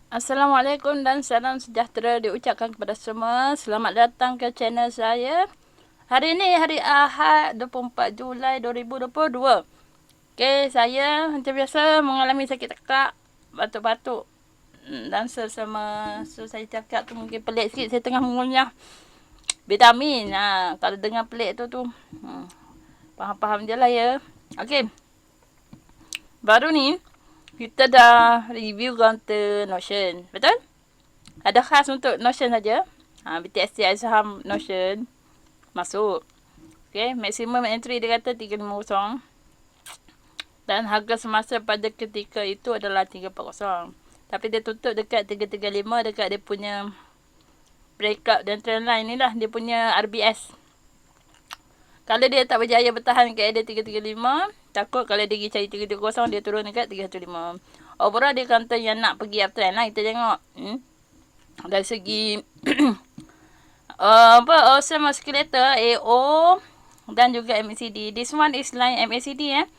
Assalamualaikum dan salam sejahtera diucapkan kepada semua. Selamat datang ke channel saya. Hari ini hari Ahad 24 Julai 2022. Okey, saya macam biasa mengalami sakit tekak, batuk-batuk dan sesama saya cakap tu mungkin pelik sikit, saya tengah mengunyah vitamin. Kalau dengar pelik tu faham-faham je lah ya. Okey. Baru ni kita dah review counter Notion. Betul? Ada khas untuk Notion saja. BTSC saham Notion masuk. Okay, maximum entry dia kata 350. Dan harga semasa pada ketika itu adalah 340. Tapi dia tutup dekat 335 dekat dia punya breakout dan trendline ni lah. Dia punya RBS. Kalau dia tak berjaya bertahan kat area 335, takut kalau dia pergi cari 330, dia turun dekat 315. Overall dia counter yang nak pergi uptrend lah. Kita tengok. Dari segi awesome oscillator, AO dan juga MACD. This one is line MACD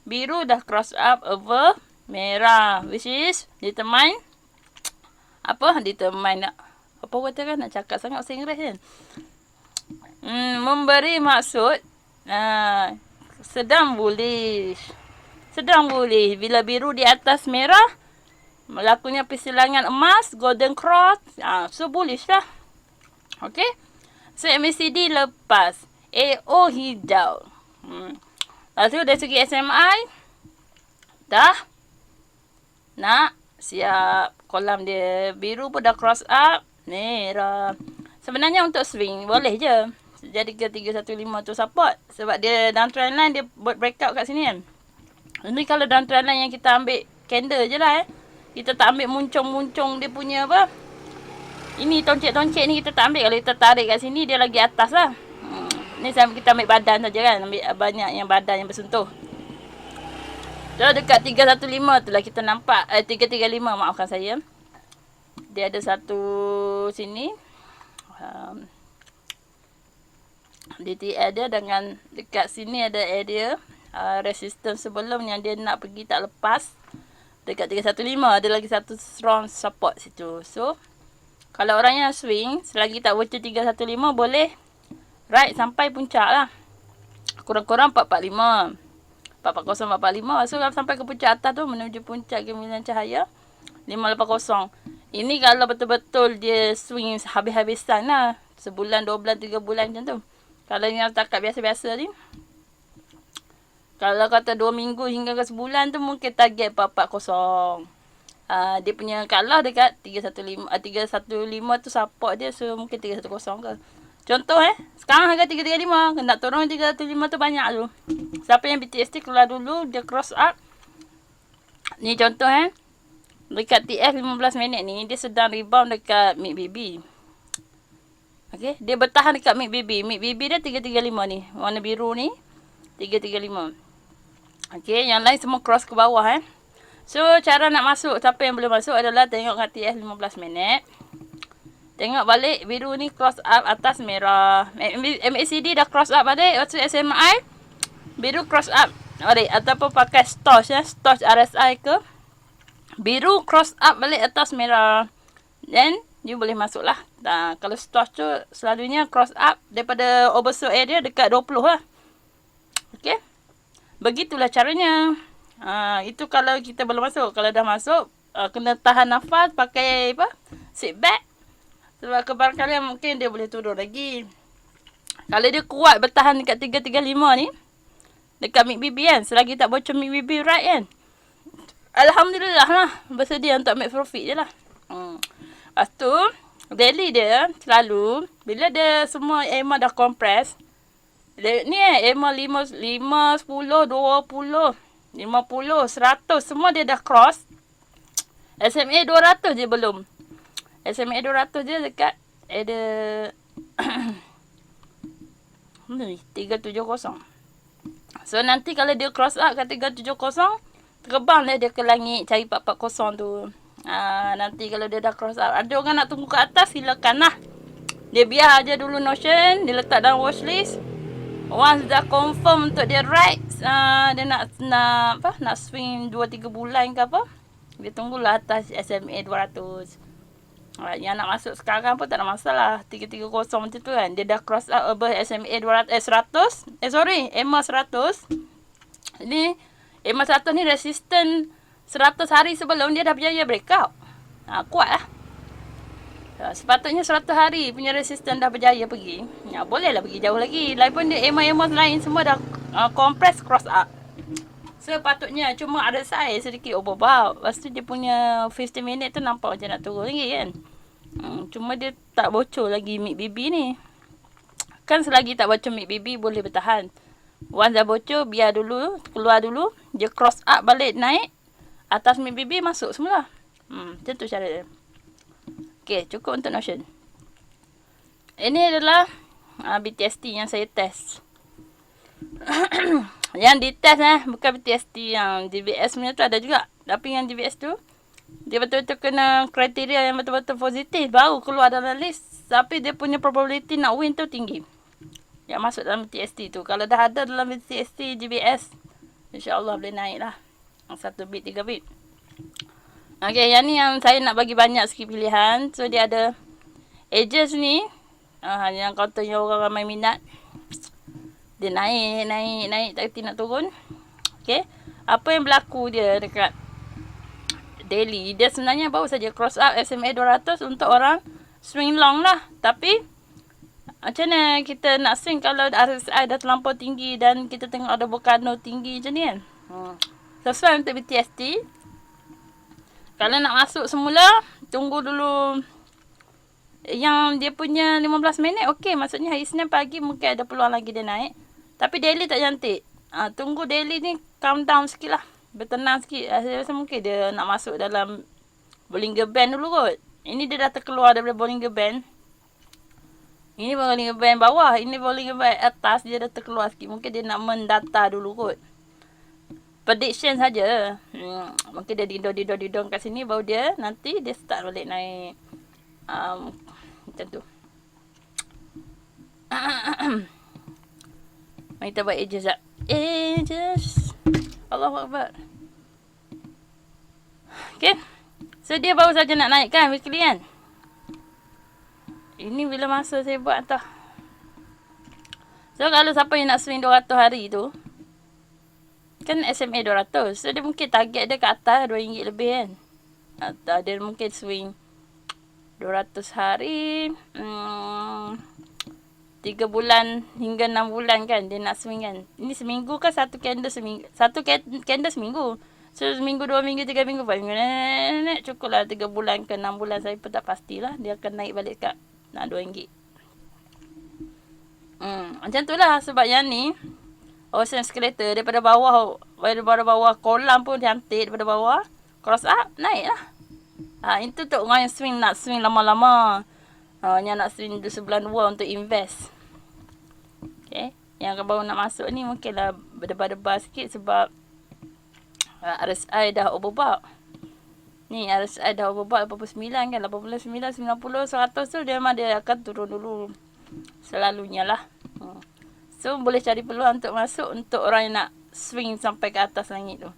Biru dah cross up over merah. Which is determine. Determine apa kata kan, nak cakap sangat bahasa Inggeris kan. Memberi maksud sedang bullish. Bila biru di atas merah, melakunya persilangan emas, golden cross, so bullish lah. Okay. So MACD lepas, AO hijau. Lepas tu dari segi SMI dah nak siap. Kolam dia biru pun dah cross up, merah. Sebenarnya untuk swing boleh je. Jadi ke 315 tu support. Sebab dia dalam trend line dia buat breakout kat sini kan. Ini kalau dalam trend line yang kita ambil candle je lah Kita tak ambil muncung-muncung dia punya apa. Ini toncek-toncek ni kita tak ambil. Kalau kita tarik kat sini dia lagi atas lah. Ni kita ambil badan saja kan. Ambil banyak yang badan yang bersentuh. So dekat 315 tu lah kita nampak. 335 maafkan saya. Dia ada satu sini. DTL dia dengan dekat sini ada area resistance sebelum yang dia nak pergi tak lepas. Dekat 315 ada lagi satu strong support situ. So kalau orang yang swing selagi tak bocor 315 boleh ride sampai puncak lah. Kurang-kurang 445 440 445. So sampai ke puncak atas tu menuju puncak gemilang cahaya 580. Ini kalau betul-betul dia swing habis-habisan lah. Sebulan, 2 bulan, 3 bulan macam tu. Kalau yang takat biasa-biasa ni. Kalau kata 2 minggu hingga ke sebulan tu mungkin target 440. Dia punya kalah dekat 315 tu support dia. So mungkin 310 ke. Contoh sekarang harga 335. Nak turun 315 tu banyak tu. Siapa yang BTST keluar dulu dia cross up. Ni contoh dekat TF 15 minit ni dia sedang rebound dekat MACD. Okay, dia bertahan dekat MACD. MACD dia 335 ni. Warna biru ni 335. Okay, yang lain semua cross ke bawah So, cara nak masuk, siapa yang boleh masuk adalah tengok kat TF 15 minit. Tengok balik biru ni cross up atas merah. MACD dah cross up balik. Lepas tu SMI biru cross up balik. Ataupun pakai STOCH STOCH RSI ke. Biru cross up balik atas merah. Then you boleh masuk lah. Kalau STOCH tu selalunya cross up daripada oversold area dekat 20 lah. Okay. Begitulah caranya. Itu kalau kita belum masuk. Kalau dah masuk, kena tahan nafas pakai sit back. Sebab kebarangkalian mungkin dia boleh turun lagi. Kalau dia kuat bertahan dekat 335 ni, dekat MACD kan, selagi tak bocor MACD right kan, Alhamdulillah lah, bersedia untuk make profit je lah. Lepas tu, daily dia selalu, bila dia semua EMA dah compress, ni EMA 5, 10, 20, 50, 100, semua dia dah cross. SMA 200 je belum. SMA 200 je dekat ada 370. So nanti kalau dia cross up kat 370, terbanglah dia ke langit cari 440 tu. Nanti kalau dia dah cross up, ada orang nak tunggu ke atas, silakan lah. Dia biar aja dulu Notion, dia letak dalam watchlist. Once dah confirm untuk dia ride, dia nak swing 2-3 bulan ke apa, Dia tunggulah atas SMA 200. Yang nak masuk sekarang pun tak ada masalah. 330 macam tu kan. Dia dah cross out above SMA 200, 100. EMA 100. Ni EMA 100 ni resistant 100 hari sebelum dia dah berjaya breakout. Kuat lah. Sepatutnya 100 hari punya resistant dah berjaya pergi. Bolehlah pergi jauh lagi. Lagipun dia EMA lain semua dah compress cross up. Sepatutnya cuma ada size sedikit overbought. Lepas tu dia punya 15 minit tu nampak macam nak turun lagi kan. Cuma dia tak bocor lagi MACD ni. Kan selagi tak bocor MACD boleh bertahan. Once dah bocor, biar dulu, keluar dulu. Dia cross up balik naik. Atas MACD masuk semula. Macam tu cara dia. Okay, cukup untuk Notion. Ini adalah BTST yang saya test. Yang ditest bukan BTST, yang DBS punya tu ada juga. Tapi yang DBS tu, dia betul-betul kena kriteria yang betul-betul positif. Baru keluar dalam list. Tapi dia punya probability nak win tu tinggi. Yang masuk dalam BTST tu. Kalau dah ada dalam BTST, DBS, InsyaAllah boleh naik lah. 1 bit, 3 bit. Okay, yang ni yang saya nak bagi banyak sikit pilihan. So, dia ada edges ni. Yang contohnya orang ramai minat. Dia naik. Tak kerti nak turun. Okay. Apa yang berlaku dia dekat daily. Dia sebenarnya baru saja cross up SMA 200 untuk orang swing long lah. Tapi, macam mana kita nak swing kalau RSI dah terlampau tinggi dan kita tengok ada volcano tinggi macam ni kan. Sesuai untuk BTST. Kalau nak masuk semula, tunggu dulu yang dia punya 15 minit. Okey, maksudnya hari Isnin pagi mungkin ada peluang lagi dia naik. Tapi daily tak cantik. Tunggu daily ni calm down sikit lah. Bertenang sikit. Saya rasa mungkin dia nak masuk dalam Bollinger Band dulu kot. Ini dia dah terkeluar daripada Bollinger Band. Ini Bollinger Band bawah. Ini Bollinger Band atas. Dia dah terkeluar sikit. Mungkin dia nak mendata dulu kot. Prediction saja. Mungkin dia didong kat sini. Baru dia nanti dia start balik naik. Macam tu. Mari kita buat edges tak? Edges. Allahu Akbar. Okay. So dia baru saja nak naik kan weekly kan? Ini bila masa saya buat tau. So kalau siapa yang nak swing 200 hari tu, kan SMA 200. So dia mungkin target dia ke atas RM2 lebih kan. Atau dia mungkin swing 200 hari. 3 bulan hingga 6 bulan kan dia nak swing kan. Ini seminggu kan satu candle seminggu. Satu candle seminggu. So seminggu, 2 minggu, 3 minggu. Cukup lah 3 bulan ke 6 bulan. Saya pun tak pastilah. Dia akan naik balik kat RM2. Macam tu lah. Sebab yang ni Ocean Escalator daripada bawah kolam pun cantik. Daripada bawah cross up naik lah. Itu untuk orang yang swing nak swing lama-lama. Yang nak swing di sebulan 2 untuk invest. Okay. Yang baru nak masuk ni mungkinlah berdebar-debar sikit sebab RSI dah overbought. Ni RSI dah overbought 89 kan. 89, 90, 100 tu dia memang dia akan turun dulu. Selalunya lah. So boleh cari peluang untuk masuk untuk orang yang nak swing sampai ke atas langit tu.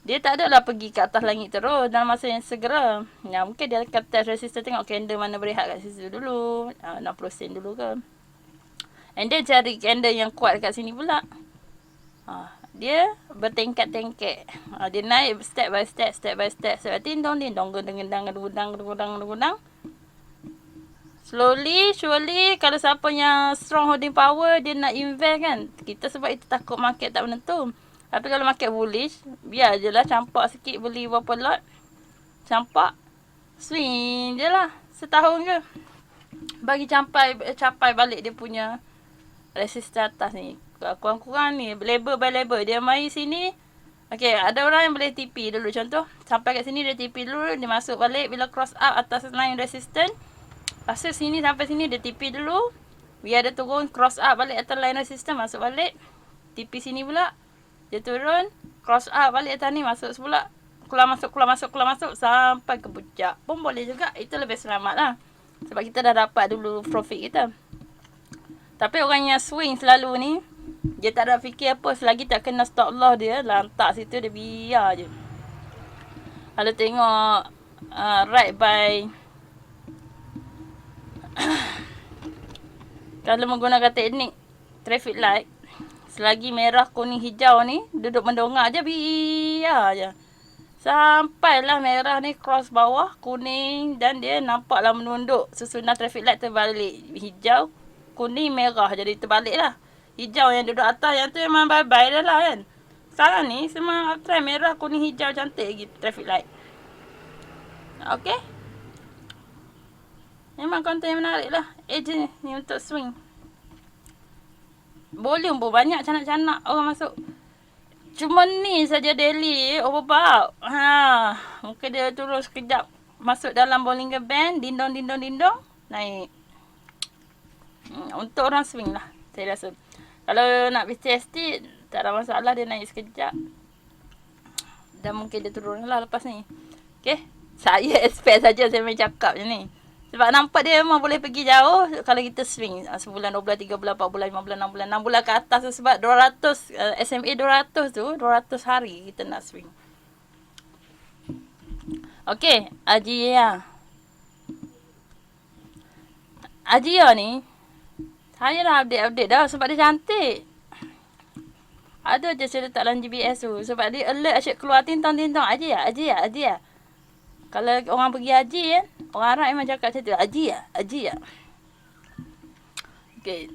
Dia tak adalah pergi ke atas langit terus dalam masa yang segera. Mungkin dia akan test resistance, tengok candle mana berehat kat situ dulu. 60 sen dulu ke. And then cari candle yang kuat kat sini pula. Dia bertingkat-tingkat. Dia naik step by step. Tindong, gedung. Slowly, surely, kalau siapa yang strong holding power, dia nak invest kan. Kita sebab itu takut market tak menentu. Tapi kalau market bullish, biar je lah campak sikit, beli berapa lot. Campak, swing je lah. Setahun ke. Bagi capai balik dia punya resistance atas ni. Kurang-kurang ni, label by label. Dia mari sini. Okay, ada orang yang boleh TP dulu. Contoh, sampai kat sini dia TP dulu. Dia masuk balik bila cross up atas line resistance. Lepas sini sampai sini dia TP dulu. Biar dia turun, cross up balik atas line resistance. Masuk balik. TP sini pula. Dia turun, cross up balik atas ni, masuk semula. Keluar masuk. Sampai ke puncak. Pun boleh juga. Itu lebih selamat lah. Sebab kita dah dapat dulu profit kita. Tapi orang yang swing selalu ni, dia tak ada fikir apa selagi tak kena stop loss dia. Lantak situ dia biar je. Kalau tengok right by, kalau menggunakan teknik traffic light, selagi merah, kuning, hijau ni, duduk mendongak je, biar je. Sampailah merah ni cross bawah, kuning, dan dia nampaklah menunduk. Susunan traffic light terbalik. Hijau, kuning, merah, jadi terbalik lah. Hijau yang duduk atas, yang tu memang bye-bye dah lah kan. Sekarang ni semua uptrend merah, kuning, hijau, cantik lagi traffic light. Okay. Memang konten yang menarik lah. Agent ni untuk swing. Volume pun banyak, canak-canak orang masuk. Cuma ni saja daily overbought. Mungkin dia turun sekejap. Masuk dalam Bollinger Band. Dindong. Naik. Untuk orang swing lah. Saya rasa. Kalau nak BTST, tak ada masalah. Dia naik sekejap. Dan mungkin dia turun lah lepas ni. Okay. Saya expect saja saya main cakap je ni. Sebab nampak dia memang boleh pergi jauh kalau kita swing. Sebulan, 2 bulan, 3 bulan, 4 bulan, 5 bulan, 6 bulan. 6 bulan ke atas tu sebab 200, SMA 200 tu, 200 hari kita nak swing. Okay, Ajia. Ajia ni, saya dah update dah sebab dia cantik. Ada je saya letak dalam GPS tu. Sebab dia alert asyik keluar tintang. Ajia. Kalau orang pergi haji kan, orang Arab memang cakap macam tu. Haji. Okay.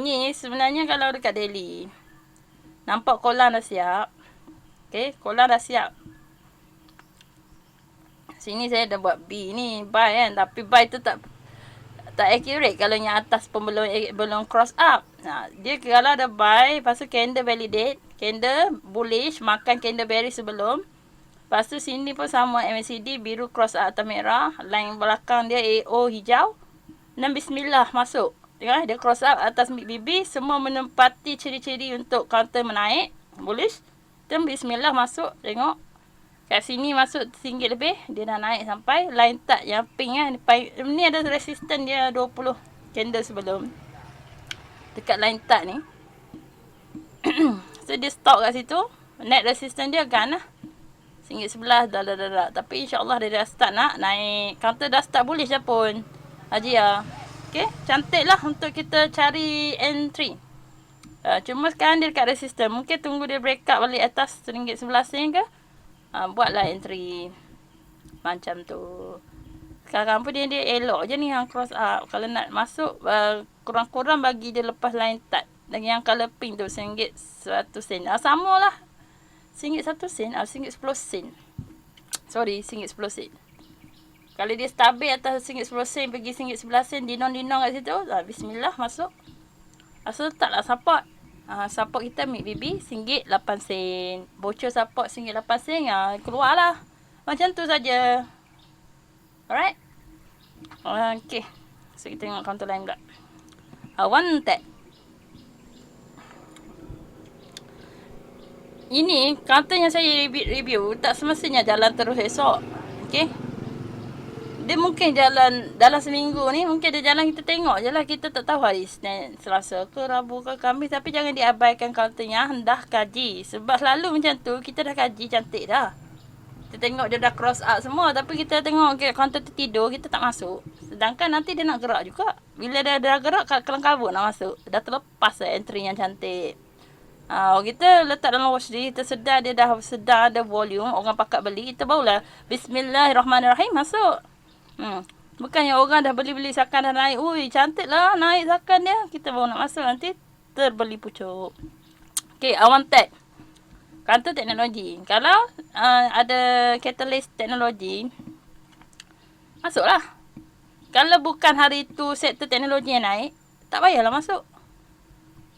Ni sebenarnya kalau dekat Delhi. Nampak kolam dah siap. Okay, kolam dah siap. Sini saya dah buat B ni, buy kan. Tapi buy tu tak accurate kalau yang atas pun belum cross up. Dia kalau ada buy, lepas tu candle validate. Candle bullish, makan candle berry sebelum. Lepas tu sini pun sama MACD biru cross atau merah. Line belakang dia AO hijau. Dan bismillah masuk. Tengok dia cross up atas BB. Semua menempati ciri-ciri untuk counter menaik. Bullish. Dan bismillah masuk. Tengok. Kat sini masuk RM1 lebih. Dia dah naik sampai. Line tak yang pink kan. Ni ada resistance dia 20 candle sebelum. Dekat line tak ni. So dia stop kat situ. Net resistance dia kan lah. RM1.11 dah. Tapi insyaAllah dia dah start nak naik. Counter dah start bullish dah pun. Haji. Okay. Cantik lah untuk kita cari entry. Cuma sekarang dia dekat resistance. Mungkin tunggu dia break up balik atas RM1.11 ke. Buatlah entry. Macam tu. Sekarang pun dia elok je ni yang cross up. Kalau nak masuk, kurang-kurang bagi dia lepas line tag. Dan yang color pink tu RM1.01. Sama lah. RM1.01, RM1.10. Sorry, RM1.10. Kalau dia stabil atas RM1.10 pergi RM1.11, dinong-dinong kat situ, bismillah masuk. Asal letaklah support. Support kita mid BB RM1.08. Bocor support RM1.08, keluarlah. Macam tu saja. Alright? Okay. So kita tengok counter lain pula. One tag. Ini counter yang saya review tak semestinya jalan terus esok. Okay. Dia mungkin jalan dalam seminggu ni. Mungkin dia jalan kita tengok je lah. Kita tak tahu hari Senin, Selasa ke Rabu ke Khamis. Tapi jangan diabaikan counternya. Dah kaji. Sebab selalu macam tu kita dah kaji cantik dah. Kita tengok dia dah cross up semua. Tapi kita tengok counter tertidur. Kita tak masuk. Sedangkan nanti dia nak gerak juga. Bila dia dah gerak kelang kabut nak masuk. Dah terlepas lah entry yang cantik. Kita letak dalam watch list, kita sedar dia dah sedar ada volume, orang pakat beli, kita barulah bismillahirrahmanirrahim masuk. Bukannya orang dah beli-beli sakan dah naik, ui cantik lah naik sakan dia, kita baru nak masuk, nanti terbeli pucuk. Okay, awan tag. Counter teknologi. Kalau ada catalyst teknologi, masuklah. Kalau bukan hari tu sektor teknologi yang naik, tak payahlah masuk.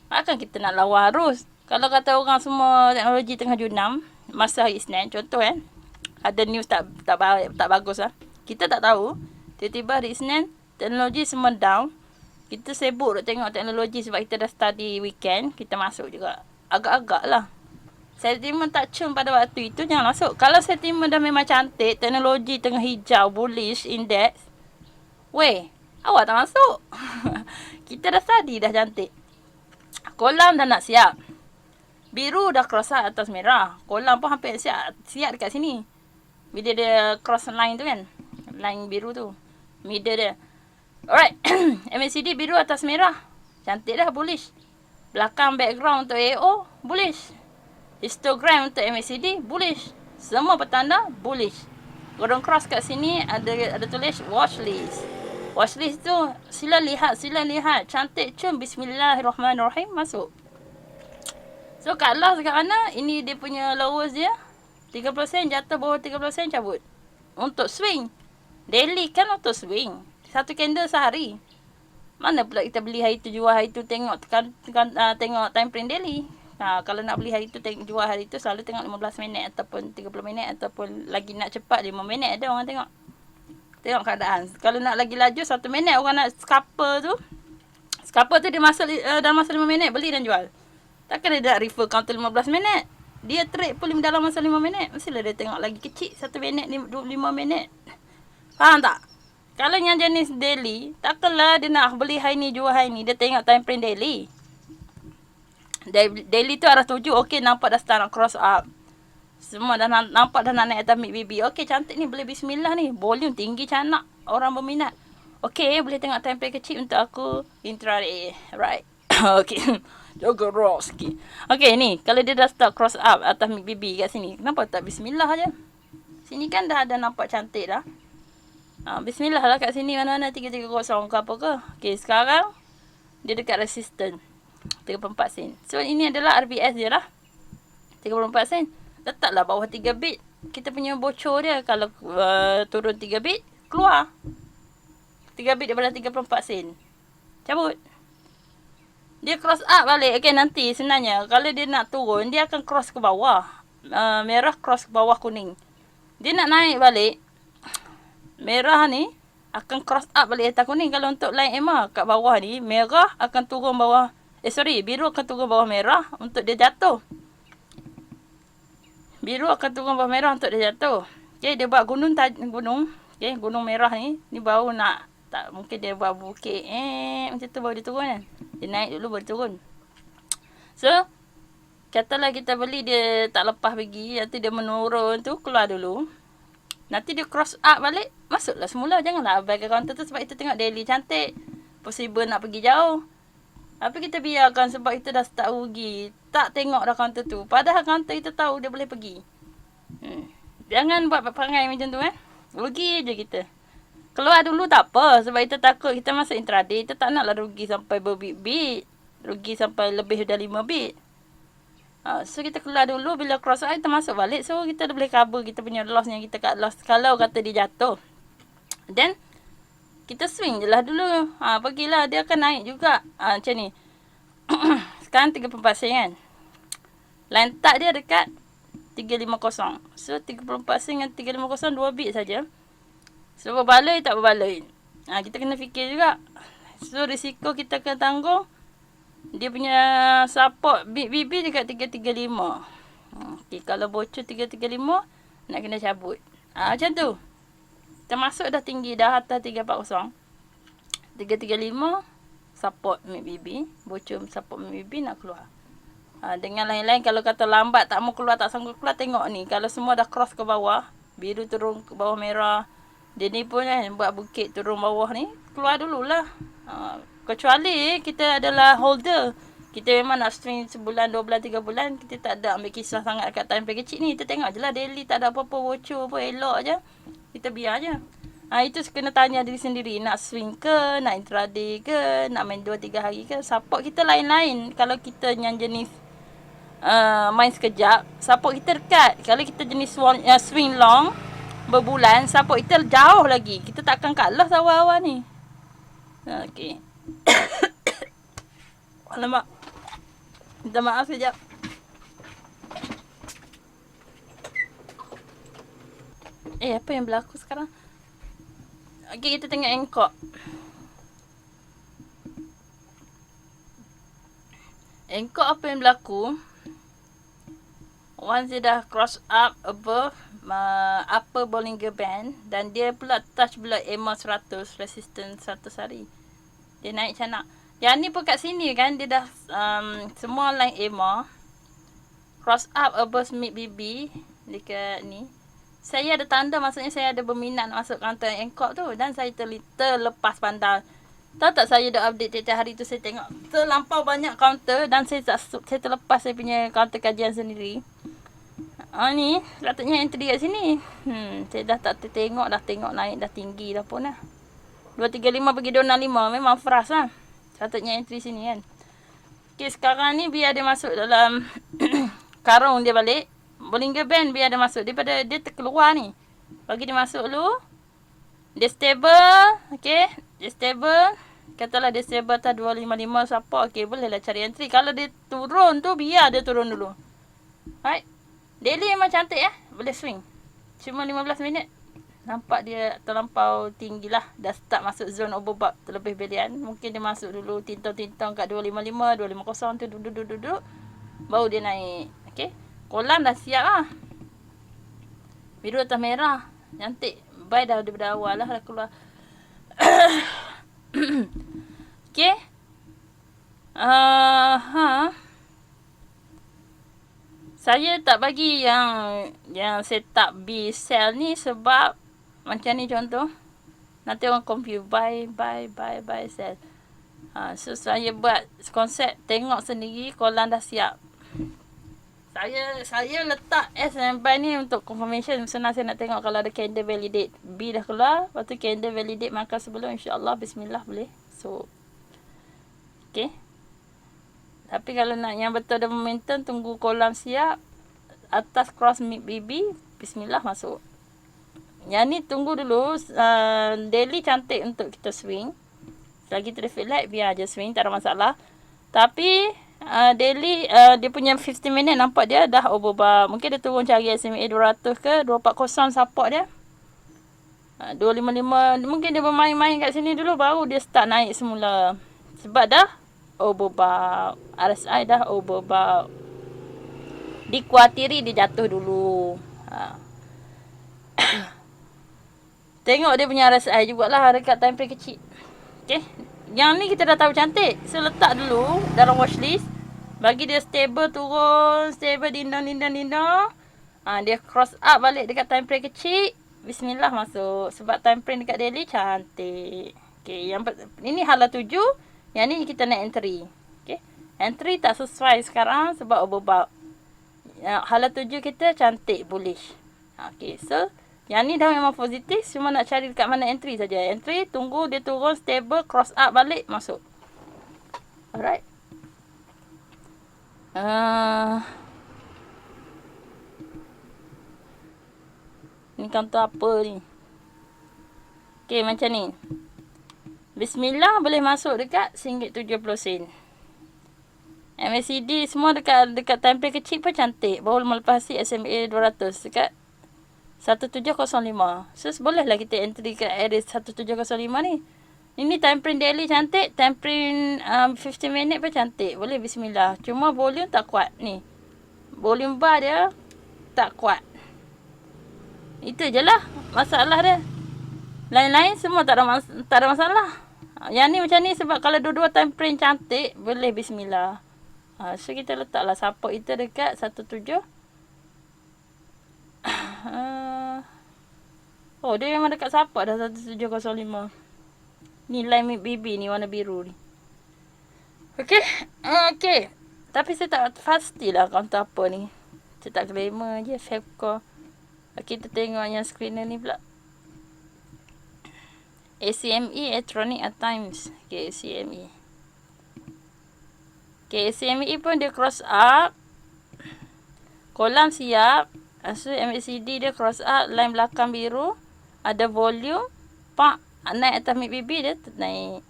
Akan kita nak lawan arus. Kalau kata orang semua teknologi tengah junam, masa hari Isnin, contoh kan, ada news tak bagus lah. Kita tak tahu, tiba-tiba hari Isnin, teknologi semua down. Kita sibuk nak tengok teknologi sebab kita dah study weekend, kita masuk juga. Agak-agak lah. Sentiment tak cun pada waktu itu, jangan masuk. Kalau sentiment dah memang cantik, teknologi tengah hijau, bullish, index, weh, awak tak masuk. Kita dah study dah cantik. Kolam dah nak siap. Biru dah cross atas merah. Kolam pun hampir siap dekat sini. Bila dia cross line tu kan. Line biru tu. Middle dia. Alright. MACD biru atas merah. Cantik dah, bullish. Belakang background untuk AO, bullish. Histogram untuk MACD, bullish. Semua petanda, bullish. Golden cross kat sini ada tulis watch list. Watch list tu sila lihat. Cantik cum, bismillahirrahmanirrahim, masuk. So kat last kat mana? Ini dia punya lowest dia. 30 sen jatuh bawah 30 sen cabut. Untuk swing. Daily kan untuk swing. Satu candle sehari. Mana pula kita beli hari tu, jual hari tu, tengok tengok time frame daily. Kalau nak beli hari tu, jual hari tu, selalu tengok 15 minit ataupun 30 minit ataupun lagi nak cepat 5 minit ada orang tengok. Tengok keadaan. Kalau nak lagi laju 1 minit, orang nak scalper tu. Scalper tu dia dalam masa 5 minit beli dan jual. Takkan dia nak refer counter 15 minit. Dia trade pun dalam masa 5 minit. Mestilah dia tengok lagi kecil 1 minit, 5 minit. Faham tak? Kalau yang jenis daily, takkanlah dia nak beli hari ni, jual hari ni. Dia tengok time frame daily. Daily tu arah tuju. Okey, nampak dah start nak cross up. Semua dah nampak dah nak naik atas mid BB. Okey, cantik ni. Boleh bismillah ni. Volume tinggi canak. Orang berminat. Okey, boleh tengok time frame kecil untuk aku intraday. Right. Okey. Jaga rock sikit. Okey ni, kalau dia dah start cross up atas mid BB kat sini, kenapa tak bismillah aja? Sini kan dah ada nampak cantik dah. Bismillah lah kat sini, mana-mana 330 ke apa ke. Okey, sekarang dia dekat resistance 34 sen. So ini adalah RBS dia lah. 34 sen. Letaklah bawah 3 bit. Kita punya bocor dia kalau turun 3 bit, keluar. 3 bit daripada 34 sen. Cabut. Dia cross up balik. Okay, nanti sebenarnya kalau dia nak turun, dia akan cross ke bawah. Merah cross ke bawah kuning. Dia nak naik balik. Merah ni akan cross up balik atas kuning. Kalau untuk line EMA kat bawah ni, merah akan turun bawah. Biru akan turun bawah merah untuk dia jatuh. Biru akan turun bawah merah untuk dia jatuh. Okay, dia buat gunung. Okay, gunung merah ni. Ni baru nak. Tak, mungkin dia buat bukit. Macam tu baru dia turun kan. Dia naik dulu baru turun. So, katalah kita beli dia tak lepas pergi. Nanti dia menurun tu, keluar dulu. Nanti dia cross up balik. Masuklah semula. Janganlah abaikan counter tu sebab kita tengok daily cantik. Possible nak pergi jauh. Tapi kita biarkan sebab kita dah start rugi. Tak tengok dah counter tu. Padahal counter kita tahu dia boleh pergi. Jangan buat perangai macam tu Rugi je kita. Keluar dulu tak apa. Sebab kita takut kita masuk intraday. Kita tak naklah rugi sampai berbit-bit. Rugi sampai lebih dari 5 bit. So kita keluar dulu. Bila cross out kita masuk balik. So kita dah boleh cover kita punya loss yang kita kat loss. Kalau kata dia jatuh. Then kita swing je lah dulu. Pergilah. Dia akan naik juga. Macam ni. Sekarang 34 sen kan. Line tak dia dekat 350. So 34 sen dengan 350 2 bit saja. So berbaloi tak berbaloi. Kita kena fikir juga. So risiko kita kena tanggung. Dia punya support BB dekat 335. Okay, kalau bocor 335 nak kena cabut. Macam tu. Kita masuk dah tinggi dah atas 340. 335 support BB. Bocor support BB nak keluar. Dengan lain-lain kalau kata lambat tak mau keluar, tak sanggup keluar, tengok ni. Kalau semua dah cross ke bawah, biru turun ke bawah merah. Dia ni pun buat bukit turun bawah ni, keluar dululah. Kecuali kita adalah holder. Kita memang nak swing sebulan, 2 bulan, 3 bulan. Kita tak ada ambil kisah sangat kat time frame kecil ni. Kita tengok je lah daily, tak ada apa-apa bocor apa, elok je. Kita biar je. Itu kena tanya diri sendiri. Nak swing ke, nak intraday ke, nak main 2-3 hari ke. Support kita lain-lain. Kalau kita yang jenis main sekejap, support kita dekat. Kalau kita jenis swing long, berbulan, support kita jauh lagi. Kita takkan kalah awal-awal ni. Okey. Alamak. Minta maaf sekejap. Apa yang berlaku sekarang? Okey, kita tengok Angkor. Angkor apa yang berlaku? Once dia dah cross up above upper Bollinger Band dan dia pula touch pula EMA 100 resistance 100 hari. Dia naik canak. Yang ni pun kat sini kan dia dah semua line EMA cross up above mid BB dekat ni. saya ada tanda, maksudnya saya ada berminat nak masuk kaunter Angkor tu. Dan saya terlepas pandang. Tahu tak, saya dah update tiap hari tu, saya tengok terlampau banyak kaunter. Dan saya terlepas saya punya kaunter kajian sendiri. Ni katanya entry kat sini. Saya dah tak tengok dah, tengok naik dah tinggi dah pun lah. 235 pergi 265 memang fast lah. Sepatutnya entry sini kan. Okay, sekarang ni biar dia masuk dalam karung dia balik. Bollinger Band biar dia masuk. Daripada dia terkeluar ni, bagi dia masuk dulu. Dia stable. Okay, dia stable. Katalah dia stable atas 255 support. Okay, boleh lah cari entry. Kalau dia turun tu, biar dia turun dulu. Alright. Daily memang cantik boleh swing. Cuma 15 minit nampak dia terlampau tinggi lah. Dah start masuk zone overbought terlebih belian. Mungkin dia masuk dulu tintang-tintang kat 255, 250 tu duduk. Baru dia naik. Okay. Kolam dah siap lah. Biru atas merah. Cantik. Buy dah daripada awal lah dah keluar. Okay. Saya tak bagi yang setup B sell ni sebab macam ni contoh. Nanti orang confuse buy sell. So saya buat konsep tengok sendiri kolam dah siap. Saya letak SMBuy ni untuk confirmation. Senang saya nak tengok kalau ada candle validate. B dah keluar. Lepas tu candle validate makan sebelum. InsyaAllah bismillah boleh. So okay. Tapi kalau nak yang betul ada momentum, tunggu kolam siap. Atas cross mid BB, bismillah masuk. Yang ni tunggu dulu. Daily cantik untuk kita swing. Selagi traffic light, biar je swing, tak ada masalah. Tapi daily dia punya 15 minit nampak dia dah overbought. Mungkin dia turun cari SMA 200 ke 240 support dia. 255 mungkin dia bermain-main kat sini dulu, baru dia start naik semula. Sebab dah overbought. RSI dah overbought. Dikuatiri dia jatuh dulu. Tengok dia punya RSI jugalah dekat time frame kecil. Okay. Yang ni kita dah tahu cantik. So letak dulu dalam watchlist. Bagi dia stable turun. Stable dindang. Dia cross up balik dekat time frame kecil. Bismillah masuk. Sebab time frame dekat daily cantik. Okay. Ini hala 7. Yang ni kita nak entry. Okay. Entry tak sesuai sekarang sebab overbought. Hala 7 kita cantik bullish. Okay. So yang ni dah memang positif. Cuma nak cari dekat mana entry saja. Entry, tunggu dia turun stable, cross up balik, masuk. Alright. Ni counter apa ni? Okay, macam ni. Bismillah boleh masuk dekat RM1.70. MACD semua dekat time frame kecil pun cantik. Baru melepasi SMA 200 dekat 1705. So bolehlah kita entry ke area 1705 ni. Ini time frame daily cantik, time frame 15 minit pun cantik. Boleh bismillah. Cuma volume tak kuat ni. Volume bar dia tak kuat. Itu je lah masalah dia. Lain-lain semua tak ada masalah. Yang ni macam ni sebab kalau dua-dua time frame cantik, boleh bismillah. So kita letaklah support itu dekat 17. Oh, dia memang dekat support dah 1705. Ni line BB ni warna biru ni. Okay. Okay. Tapi saya tak pastilah counter apa ni. Saya tak glamour je. Fabco. Kita tengok yang screener ni pula. ACME Electronic at Times. Okay, ACME. Okay, ACME pun dia cross up. Kolam siap. So MACD dia cross up. Line belakang biru. Ada volume. Pak. Naik atas mid BB dia naik.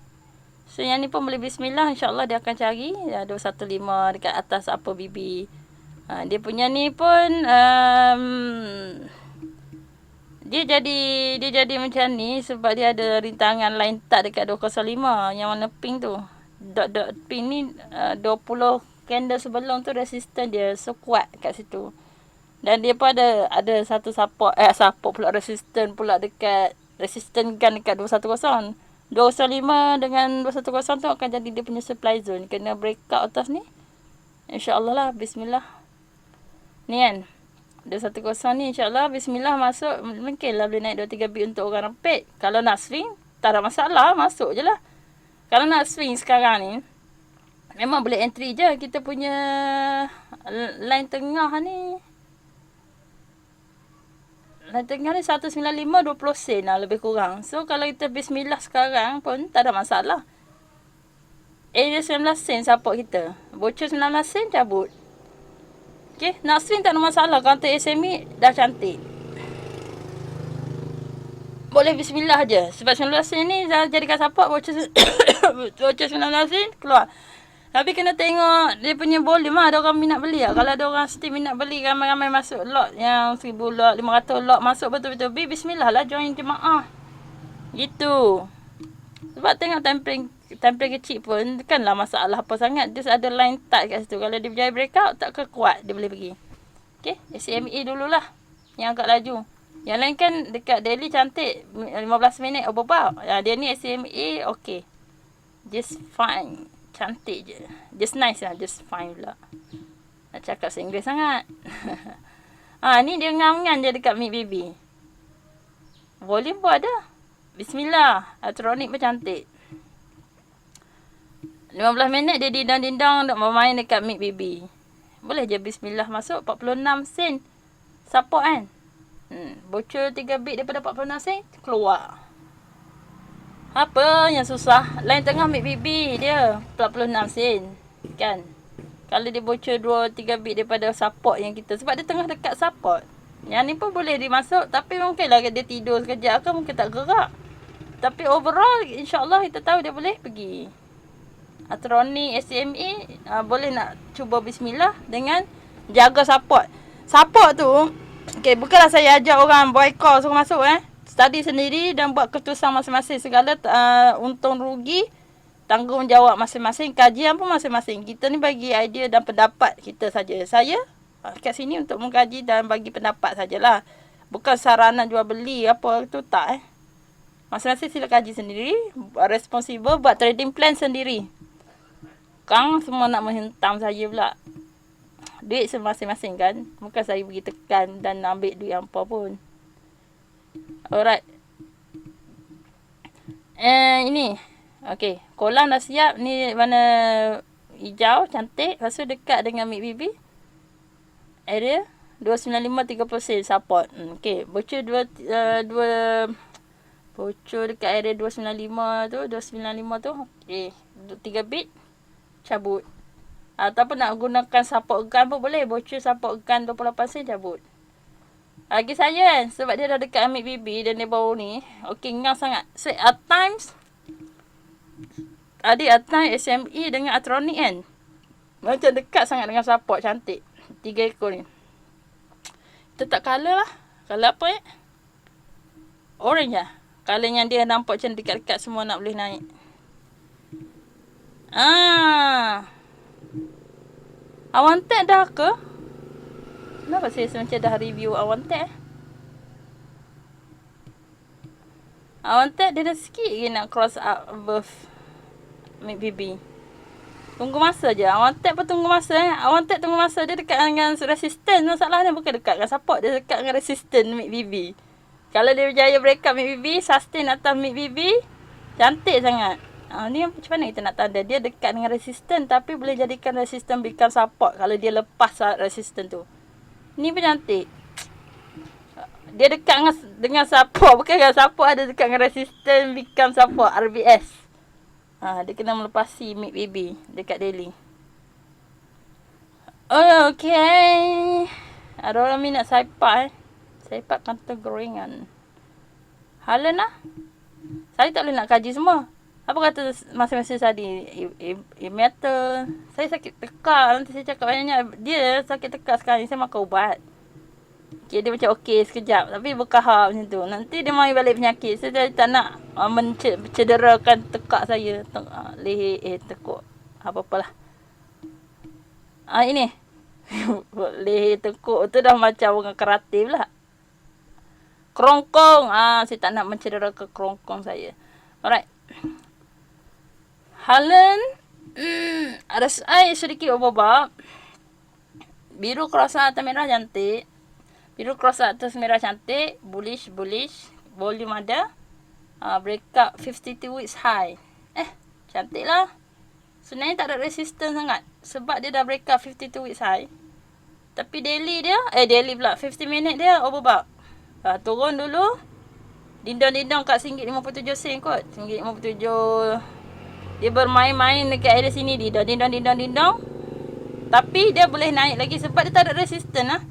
So yang ni pun boleh bismillah. InsyaAllah dia akan cari. 215 dekat atas apa BB. Dia punya ni pun. Dia jadi macam ni. Sebab dia ada rintangan line tak dekat 205. Yang warna pink tu. Dot pink ni 20 candle sebelum tu resisten dia. So kuat kat situ. Dan dia pun ada satu support pula resisten pula dekat resisten gun dekat 210. 205 dengan 210 tu akan jadi dia punya supply zone. Kena breakout atas ni. InsyaAllah lah. Bismillah. Ni kan. 210 ni insyaAllah bismillah masuk. Mungkin lah boleh naik 2-3 bit untuk orang repeat. Kalau nak swing, tak ada masalah. Masuk je lah. Kalau nak swing sekarang ni, memang boleh entry je. Kita punya line tengah ni. Line tengah ni 195, 20 sen lah lebih kurang. So kalau kita bismillah sekarang pun tak ada masalah. Area 19 sen support kita. Bocor 19 sen cabut. Okay, nak swing tak ada masalah. Counter SME dah cantik. Boleh bismillah je. Sebab 19 sen ni dah jadikan support. Bocor 19 sen keluar. Tapi kena tengok dia punya volume lah. Ada orang minat beli lah. Kalau ada orang still minat beli, ramai-ramai masuk lot yang 1000 lot, 500 lot masuk betul-betul. Bismillah lah join jemaah. Gitu. Sebab tengok tempering kecil pun bukanlah masalah apa sangat. Dia ada line tight kat situ. Kalau dia berjaya breakout, tak kuat dia boleh pergi. Okay, SME dululah yang agak laju. Yang lain kan dekat daily cantik 15 minit overbought. Dia ni SME okay. Just fine. Cantik je. Just nice lah. Just fine pula. Nak cakap se-Inggeris sangat. Ni dia ngam-ngam je dekat Mid Baby. Volume pun ada. Bismillah. Elektronik pun cantik. 15 minit dia dindang-dindang untuk bermain dekat Mid Baby. Boleh je bismillah masuk 46 sen. Support kan? Bocor 3 bit daripada 46 sen. Keluar. Apa yang susah? Line tengah Mid Baby dia 46 sen. Kan? Kalau dia bocor 2-3 bit daripada support yang kita. Sebab dia tengah dekat support. Yang ni pun boleh dimasuk. Tapi mungkinlah dia tidur sekejap ke mungkin tak gerak. Tapi overall insyaAllah kita tahu dia boleh pergi. Atroni SME boleh nak cuba bismillah dengan jaga support. Support tu okay, bukanlah saya ajak orang buy call suruh masuk study sendiri dan buat keputusan masing-masing. Segala untung rugi tanggungjawab masing-masing, kajian pun masing-masing. Kita ni bagi idea dan pendapat kita saja. Saya kat sini untuk mengkaji dan bagi pendapat sajalah. Bukan saranan jual beli apa tu tak Masing-masing sila kaji sendiri, responsible buat trading plan sendiri. Kang semua nak menghentam saya pula. Duit masing-masing kan. Bukan saya pergi tekan dan ambil duit apa pun. Alright. Ini. Okay. Kolam dah siap. Ni mana hijau. Cantik. Lepas tu dekat dengan Mid Baby. Area. 295 30% support. Okay. Bocor bocor dekat area 295 tu. 295 tu. Okay. 3 bit. Cabut. Ataupun nak gunakan support gun pun boleh. Bocor support gun 28 sen cabut. Lagi saya kan. Sebab dia dah dekat Mid Baby dan dia baru ni. Okay, ngam sangat. So, at times. At times SME dengan Atronic kan. Macam dekat sangat dengan support. Cantik. 3 ekor ni. Kita tak colour lah. Colour apa Orange lah. Colour yang dia nampak macam dekat-dekat semua nak boleh naik. Awantek dah ke? Kenapa saya macam dah review Awantek? Awantek dia dah sikit lagi nak cross up above Mid Baby. Tunggu masa je. Awantek pun tunggu masa Awantek tunggu masa. Dia dekat dengan resistance. Masalah dia bukan dekat dengan support. Dia dekat dengan resistance Mid Baby. Kalau dia berjaya break up Mid Baby, sustain atas Mid Baby, cantik sangat. Ni macam mana kita nak tanda? Dia dekat dengan resistance tapi boleh jadikan resistance become support kalau dia lepas resistance tu. Ni pun cantik. Dia dekat dengan support. Bukan dengan support, ada dekat dengan resistance become support. RBS. Dia kena melepasi Mid Baby dekat daily. Oh, okay. Ada orang minat Saipak Saipak kantong gorengan. Halen lah. Saya tak boleh nak kaji semua. Apa kata masing-masing tadi? Metal. Saya sakit tekak. Nanti saya cakap banyak. Dia sakit tekak sekarang ni. Saya makan ubat. Okay, dia macam okey sekejap. Tapi berkahar macam tu. Nanti dia main balik penyakit. Saya tak nak mencederakan tekak saya. Leher, tekuk. Apa-apalah. Ini. Leher tekuk tu dah macam orang karate pula. Kerongkong. Saya tak nak mencederakan kerongkong saya. Alright. Halen. RSI sedikit overbought. Biru kerasa atau merah cantik. Biru cross atas merah cantik. Bullish. Volume ada. Breakout 52 weeks high. Cantik lah. Sebenarnya tak ada resistance sangat. Sebab dia dah breakout 52 weeks high. Tapi daily dia, daily pula, 50 minit dia overbought. Turun dulu. Dindong-dindong kat RM1.57 kot. RM1.57. Dia bermain-main dekat area sini. Dindong. Tapi dia boleh naik lagi sebab dia tak ada resistance lah.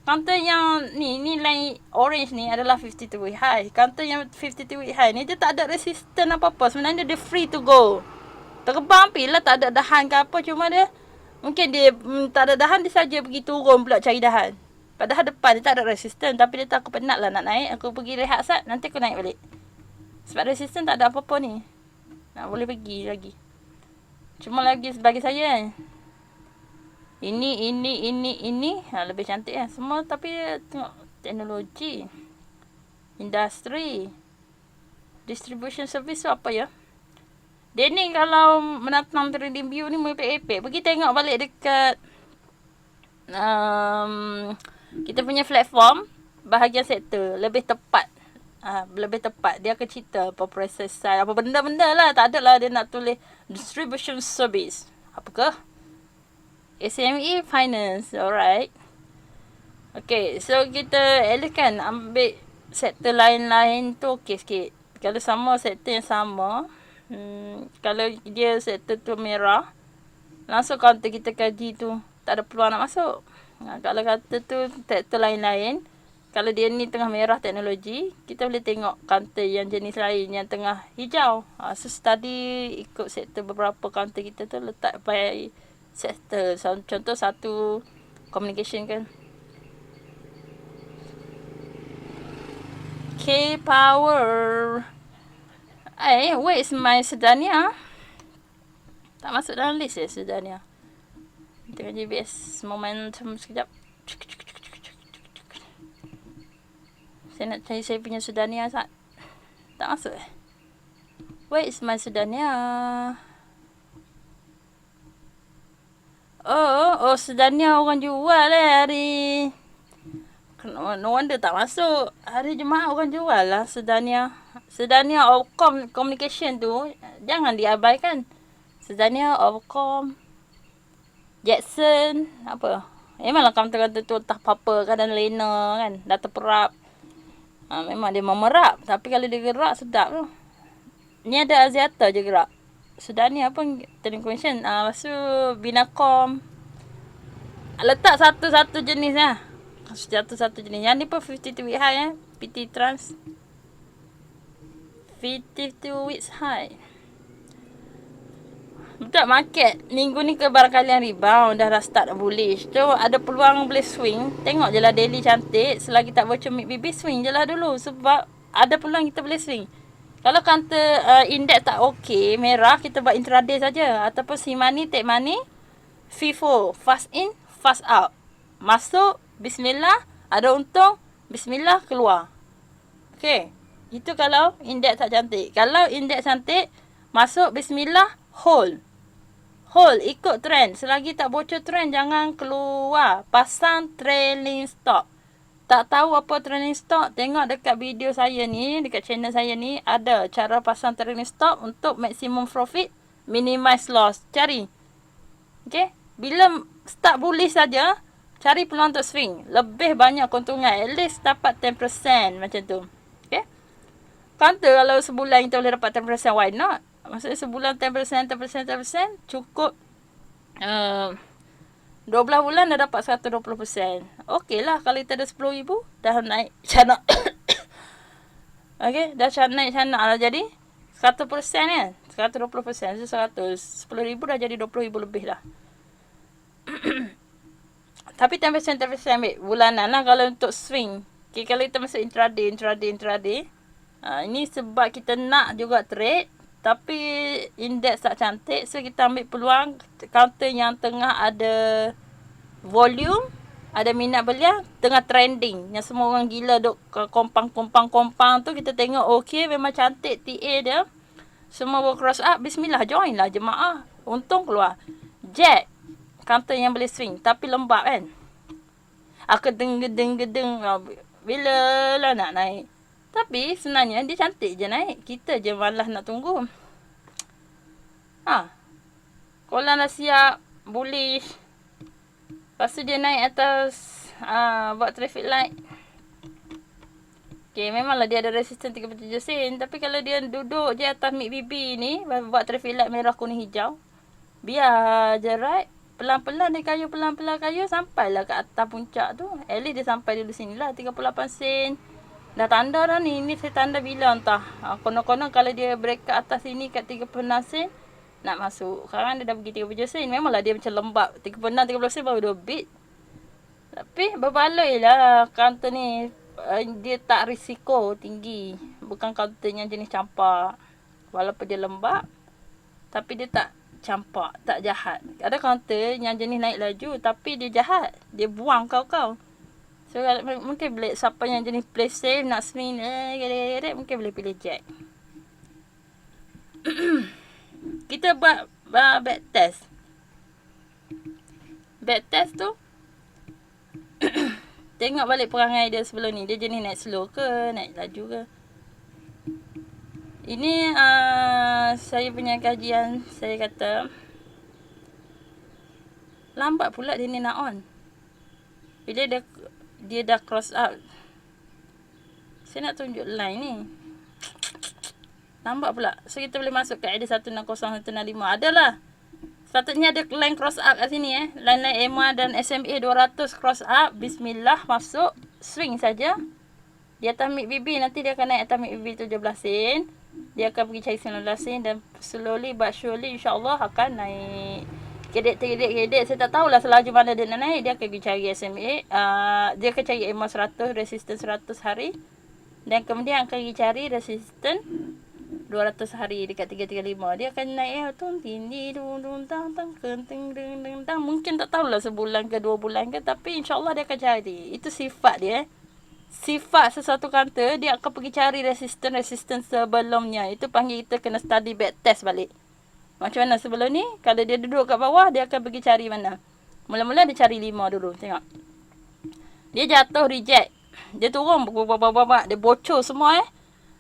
Counter yang ni line orange ni adalah 52 week high. Counter yang 52 week high ni dia tak ada resistance apa-apa. Sebenarnya dia free to go. Terbang pilih tak ada dahan ke apa. Cuma dia mungkin dia tak ada dahan, dia saja pergi turun pula cari dahan. Padahal depan dia tak ada resistance. Tapi dia tak, aku penat lah nak naik. Aku pergi rehat sat. Nanti aku naik balik. Sebab resistance tak ada apa-apa ni. Nak boleh pergi lagi. Cuma lagi bagi saya ini lebih cantik lah. Semua tapi tengok teknologi. Industri. Distribution service tu apa ya? Dia ni kalau menatang trading view ni merepek-repek. Pergi tengok balik dekat kita punya platform bahagian sektor. Lebih tepat. Dia akan cerita apa proses size, apa benda-benda lah. Tak ada lah dia nak tulis distribution service. Apakah? SME Finance. Alright. Okay, so kita elokkan ambil sektor lain-lain tu okey sikit. Kalau sama sektor yang sama, kalau dia sektor tu merah, langsung counter kita kaji tu tak ada peluang nak masuk. Kalau kata tu sektor lain-lain, kalau dia ni tengah merah teknologi, kita boleh tengok counter yang jenis lain yang tengah hijau. So study ikut sektor beberapa counter kita tu letak by sektor. Contoh satu communication kan. K-Power. Where is my Sedania? Tak masuk dalam list Sedania. Tengok JBS momentum sekejap. Saya nak cari saya punya Sedania saat. Tak masuk Where is my Sedania? Oh, Sedania orang jual hari. No wonder tak masuk. Hari Jumaat orang jual lah Sedania. Sedania Ofcom Communication tu jangan diabaikan. Sedania Ofcom Jackson apa. Memanglah counter-counter tu entah apa-apa kan, dan Lena kan dah terperap. Memang dia memerap. Tapi kalau dia gerak sedap tu. Ni ada Aziata je gerak. Sedania pun Telecommunication. Lepas tu Binacom. Letak satu-satu jenis lah. Satu jenis. Yang ni pun 52 week high PT Trans 52 weeks high. Betul market minggu ni kebarangkalian rebound. Dah start bullish. So ada peluang boleh swing. Tengok je lah daily cantik. Selagi tak bocor mid-BB, swing je lah dulu. Sebab ada peluang kita boleh swing. Kalau counter index tak okey, merah, kita buat intraday saja. Ataupun see money, take money. FIFO, fast in, fast out. Masuk, bismillah, ada untung, bismillah, keluar. Okey. Itu kalau indeks tak cantik. Kalau indeks cantik, masuk, bismillah, hold. Hold, ikut trend. Selagi tak bocor trend, jangan keluar. Pasang trailing stop. Tak tahu apa trailing stop, tengok dekat video saya ni, dekat channel saya ni, ada cara pasang trailing stop untuk maximum profit, minimize loss. Cari. Okey. Bila start bullish saja, cari peluang untuk swing. Lebih banyak keuntungan. At least dapat 10% macam tu. Okay. Counter kalau sebulan kita boleh dapat 10%, why not? Maksudnya sebulan 10%, cukup 12 bulan dah dapat 120%. Okey lah kalau kita ada 10,000, dah naik canak. Okey, dah naik canak lah jadi 100% kan? 120%, 10,000 dah jadi 20,000 lebih lah. Tapi 10% ambil bulanan lah kalau untuk swing. Okay, kalau kita masuk intraday. Ini sebab kita nak juga trade. Tapi indeks tak cantik. So kita ambil peluang counter yang tengah ada volume. Ada minat beliau. Tengah trending. Yang semua orang gila duk kompang tu. Kita tengok okay, memang cantik TA dia. Semua cross up. Bismillah, join lah jemaah. Untung keluar. Jack. Counter yang boleh swing. Tapi lembab kan. Aku gedeng-gedeng. Bila lah nak naik. Tapi sebenarnya dia cantik je naik. Kita je malas nak tunggu. Ha. Kolam dah siap. Bullish. Lepas tu dia naik atas. Buat traffic light. Okay, memanglah dia ada resistance 37 sen. Tapi kalau dia duduk je atas mid BB ni. Buat traffic light merah, kuning, hijau. Biar je right. Pelan-pelan dia kayu. Pelan-pelan kayu. Sampailah ke atas puncak tu. At least dia sampai dulu sini lah. 38 sen. Dah tanda dah ni. Ni saya tanda bila entah. Konon-konon kalau dia break ke atas sini kat 36 sen. Nak masuk. Sekarang dia dah pergi 37 sen. Memanglah dia macam lembab. 36-30 sen baru 2 bit. Tapi berbaloi lah counter ni. Dia tak risiko tinggi. Bukan counter yang jenis campak. Walaupun dia lembab. Tapi dia tak campak. Tak jahat. Ada counter yang jenis naik laju. Tapi dia jahat. Dia buang kau-kau. So mungkin boleh. Siapa yang jenis play safe. Nak swing. Mungkin boleh pilih jack. Kita buat back test. Back test tu. Tengok balik perangai dia sebelum ni. Dia jenis naik slow ke, naik laju ke. Ini saya punya kajian. Saya kata lambat pula dia ni nak on. Bila dia dah cross out. Saya nak tunjuk line ni. Lambat pula. So kita boleh masuk ke ada 160, 165. Adalah. Sepatutnya ada line cross up kat sini Line-line EMA dan SMA 200 cross up. Bismillah masuk. Swing saja. Di atas mid BB nanti dia akan naik atas mid BB 17 sen. Dia akan pergi cari 19 sen dan slowly but surely insyaAllah akan naik. Kedek. Saya tak tahulah selaju mana dia nak naik. Dia akan pergi cari SMA. Dia akan cari EMA 100, resistance 100 hari. Dan kemudian akan pergi cari resistance 200 hari dekat 335. Dia akan naik mungkin tak tahulah sebulan ke 2 bulan ke. Tapi insyaAllah dia akan cari. Itu sifat dia. Sifat sesuatu counter. Dia akan pergi cari resistance sebelumnya. Itu panggil kita kena study back test balik. Macam mana sebelum ni. Kalau dia duduk kat bawah. Dia akan pergi cari mana. Mula-mula dia cari 5 dulu. Tengok. Dia jatuh reject. Dia turun. Dia bocor semua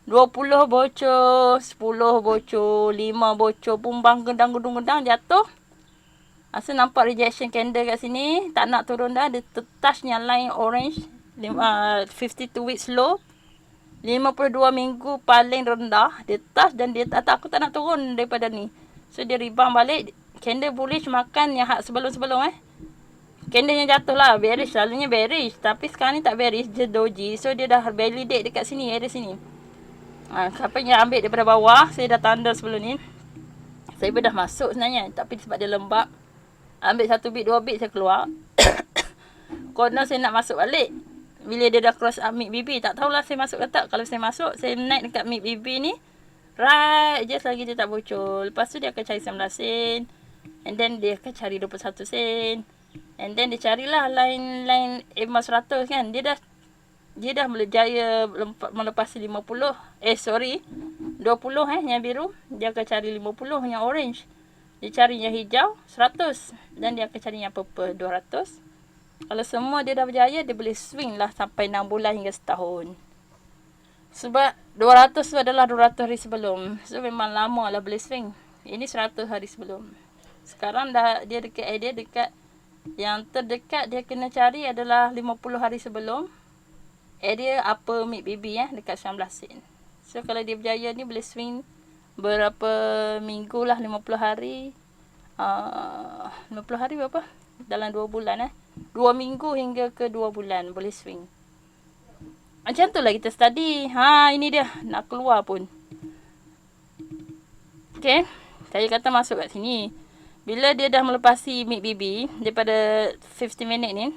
20 bocor, 10 bocor, 5 bocor, pumbang gendang jatuh. Asal nampak rejection candle kat sini, tak nak turun dah, dia touchnya line orange, 52 weeks low, 52 minggu paling rendah, dia touch dan dia aku tak nak turun daripada ni. So dia rebound balik, candle bullish makan yang hak sebelum-sebelum Candle yang jatuh lah, bearish, selalunya bearish. Tapi sekarang ni tak bearish, dia doji. So dia dah validate dekat sini, area sini. Siapa yang ambil daripada bawah, saya dah tanda sebelum ni. Saya pun dah masuk sebenarnya. Tapi sebab dia lembab, ambil 1 bit, 2 bit saya keluar. Konon saya nak masuk balik. Bila dia dah cross up mid BB, tak tahulah saya masuk ke tak. Kalau saya masuk, saya naik dekat mid BB ni. Right, just lagi dia tak bocor. Lepas tu dia akan cari 19 sen. And then dia akan cari 21 sen. And then dia carilah line EMA 100 kan. Dia dah berjaya melepasi 50. 20 yang biru. Dia akan cari 50 yang orange. Dia cari yang hijau 100. Dan dia akan cari yang purple 200. Kalau semua dia dah berjaya, dia boleh swing lah sampai 6 bulan hingga setahun. Sebab 200 tu adalah 200 hari sebelum. So memang lama lah boleh swing. Ini 100 hari sebelum. Sekarang dah dia dekat yang terdekat dia kena cari adalah 50 hari sebelum. Area upper mid BB dekat 19 sen. So kalau dia berjaya ni boleh swing berapa minggu lah, 50 hari. 50 hari berapa? Dalam 2 bulan 2 minggu hingga ke 2 bulan boleh swing. Macam tu lah kita study. Ini dia nak keluar pun. Okay. Saya kata masuk kat sini. Bila dia dah melepasi mid BB daripada 50 minit ni,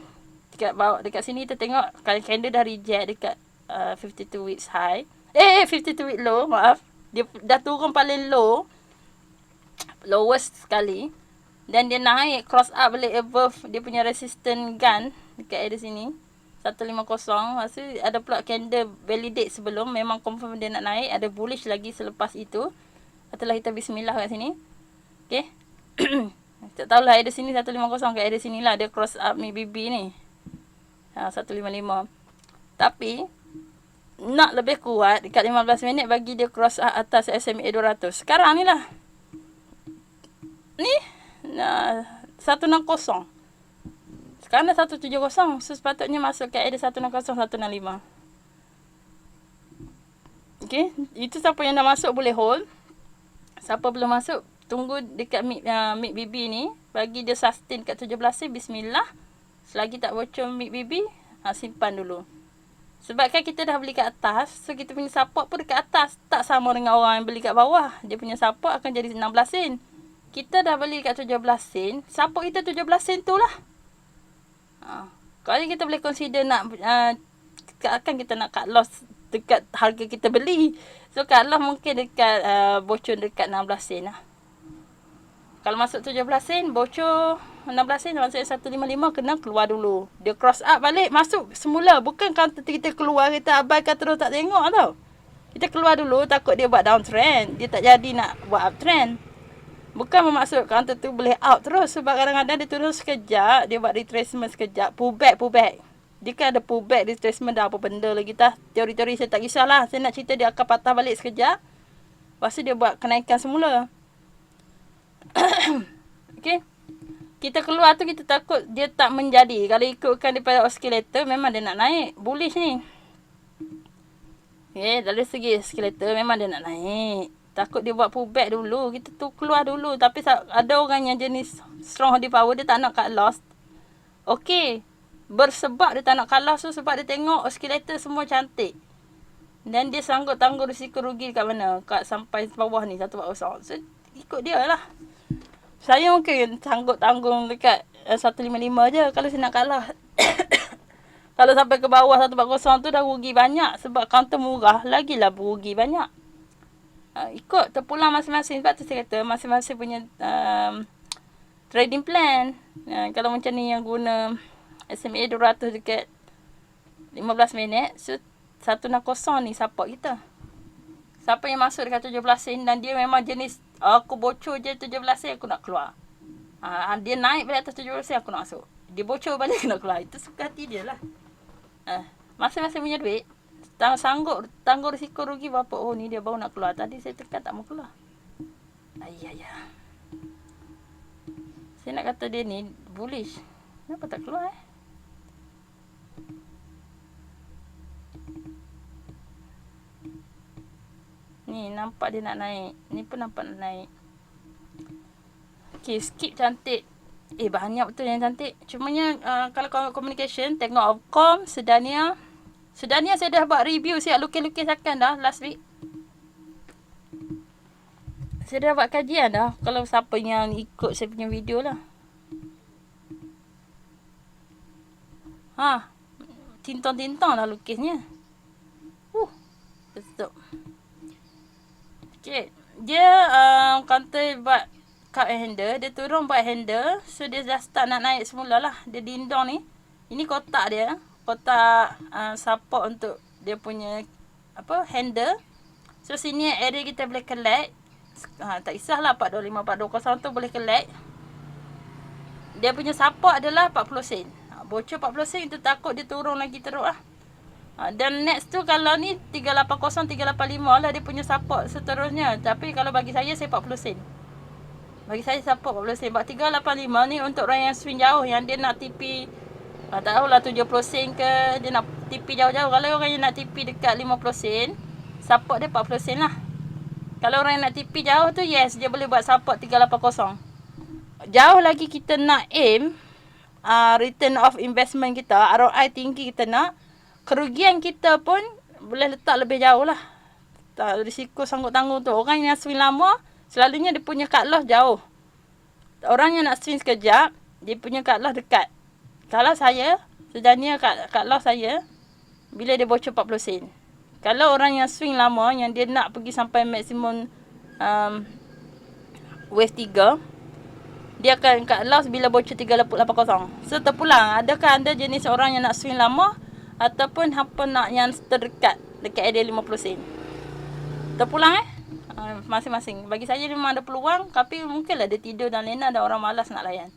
dekat sini kita tengok kalau candle dah reject dekat 52 weeks high. 52 week low, maaf. Dia dah turun paling low. Lowest sekali. Dan dia naik cross up balik above dia punya resistance gun dekat area sini. 150. Maksud ada pula candle validate sebelum. Memang confirm dia nak naik. Ada bullish lagi selepas itu. Setelah kita bismillah kat sini. Okay. Tak tahulah area sini 150 kat area sini lah. Dia cross up ni BB ni. 155. Tapi nak lebih kuat dekat 15 minit bagi dia cross atas SMA 200. Sekarang ni lah. Ni 160. Sekarang dah 170. So sepatutnya masuk ke area 160 165. Okay, itu siapa yang dah masuk boleh hold. Siapa belum masuk, tunggu dekat mic BB ni. Bagi dia sustain kat 17 bismillah. Selagi tak bocor mic BB, simpan dulu. Sebab kan kita dah beli kat atas, so kita punya support pun dekat atas. Tak sama dengan orang yang beli kat bawah. Dia punya support akan jadi 16 sen. Kita dah beli kat 17 sen, support kita 17 sen tu lah. Kalau kita boleh consider nak, kan kita nak cut loss dekat harga kita beli. So cut loss mungkin dekat bocor dekat 16 sen lah. Kalau masuk 17 sen, bocor 16 sen, masuk 155, kena keluar dulu. Dia cross up balik, masuk semula. Bukan counter kita keluar, kita abaikan terus tak tengok tau. Kita keluar dulu, takut dia buat downtrend. Dia tak jadi nak buat uptrend. Bukan bermaksud counter tu boleh out terus. Sebab kadang-kadang dia turun sekejap, dia buat retracement sekejap, pullback. Dia kan ada pullback, retracement dah apa benda lagi tah. Teori-teori saya tak kisahlah. Saya nak cerita dia akan patah balik sekejap. Lepas tu dia buat kenaikan semula. Okay. Kita keluar tu kita takut dia tak menjadi. Kalau ikutkan daripada oscillator memang dia nak naik. Bullish ni. Okay, dari segi oscillator memang dia nak naik. Takut dia buat pullback dulu. Kita tu keluar dulu. Tapi ada orang yang jenis strong holding power, dia tak nak cut loss. Okay. Bersebab dia tak nak cut loss tu sebab dia tengok oscillator semua cantik. Dan dia sanggup tanggung risiko rugi kat mana? Kat sampai bawah ni 140. So ikut dia lah. Saya mungkin sanggup tanggung dekat 155 je kalau saya nak kalah. Kalau sampai ke bawah 140 tu dah rugi banyak. Sebab counter murah, lagilah rugi banyak. Ikut terpulang masing-masing. Sebab tu saya kata masing-masing punya trading plan. Kalau macam ni yang guna SMA 200 dekat 15 minit. So 160 ni support kita. Siapa yang masuk dekat 17 sen dan dia memang jenis aku bocor je 17 sen aku nak keluar. Dia naik balik atas 17 sen aku nak masuk. Dia bocor balik aku nak keluar. Itu suka hati dia lah. Masing-masing punya duit. Sanggup tanggung risiko rugi berapa. Oh ni dia baru nak keluar. Tadi saya tekan tak mau keluar. Ayah. Saya nak kata dia ni bullish. Kenapa tak keluar Ni nampak dia nak naik. Ni pun nampak nak naik. Okay, skip cantik. Banyak betul yang cantik. Cumanya kalau communication, tengok Opcom, Sedania. Sedania saya dah buat review. Saya lukis-lukis akan dah last week. Saya dah buat kajian dah. Kalau siapa yang ikut saya punya video lah. Tintong-tintong lah lukisnya. Betul. Okay. Dia counter buat cup handle. Dia turun buat handle. So dia dah start nak naik semula lah. Dia dindong ni. Ini kotak dia. Kotak support untuk dia punya handle. So sini area kita boleh collect. Tak kisahlah 425, 420 tu boleh collect. Dia punya support adalah 40 sen. Bocor 40 sen itu takut dia turun lagi teruk lah. Dan next tu kalau ni 380, 385 lah dia punya support seterusnya. Tapi kalau bagi saya 40 sen. Bagi saya support 40 sen. Sebab 385 ni untuk orang yang swing jauh. Yang dia nak TP, tak tahulah 70 sen ke. Dia nak TP jauh-jauh. Kalau orang yang nak TP dekat 50 sen, support dia 40 sen lah. Kalau orang yang nak TP jauh tu, yes, dia boleh buat support 380. Jauh lagi kita nak aim return of investment kita, ROI tinggi kita nak. Kerugian kita pun boleh letak lebih jauh lah. Tak risiko sanggup tanggung tu. Orang yang swing lama, selalunya dia punya cut loss jauh. Orang yang nak swing sekejap, dia punya cut loss dekat. Kalau saya, sebenarnya cut loss saya, bila dia bocor 40 sen. Kalau orang yang swing lama, yang dia nak pergi sampai maksimum wave 3, dia akan cut loss bila bocor 380. So terpulang, adakah anda jenis orang yang nak swing lama ataupun hampa nak yang terdekat dekat area 50 sen? Terpulang masing-masing. Bagi saya memang ada peluang, tapi mungkinlah dia tidur dan lena dan orang malas nak layan.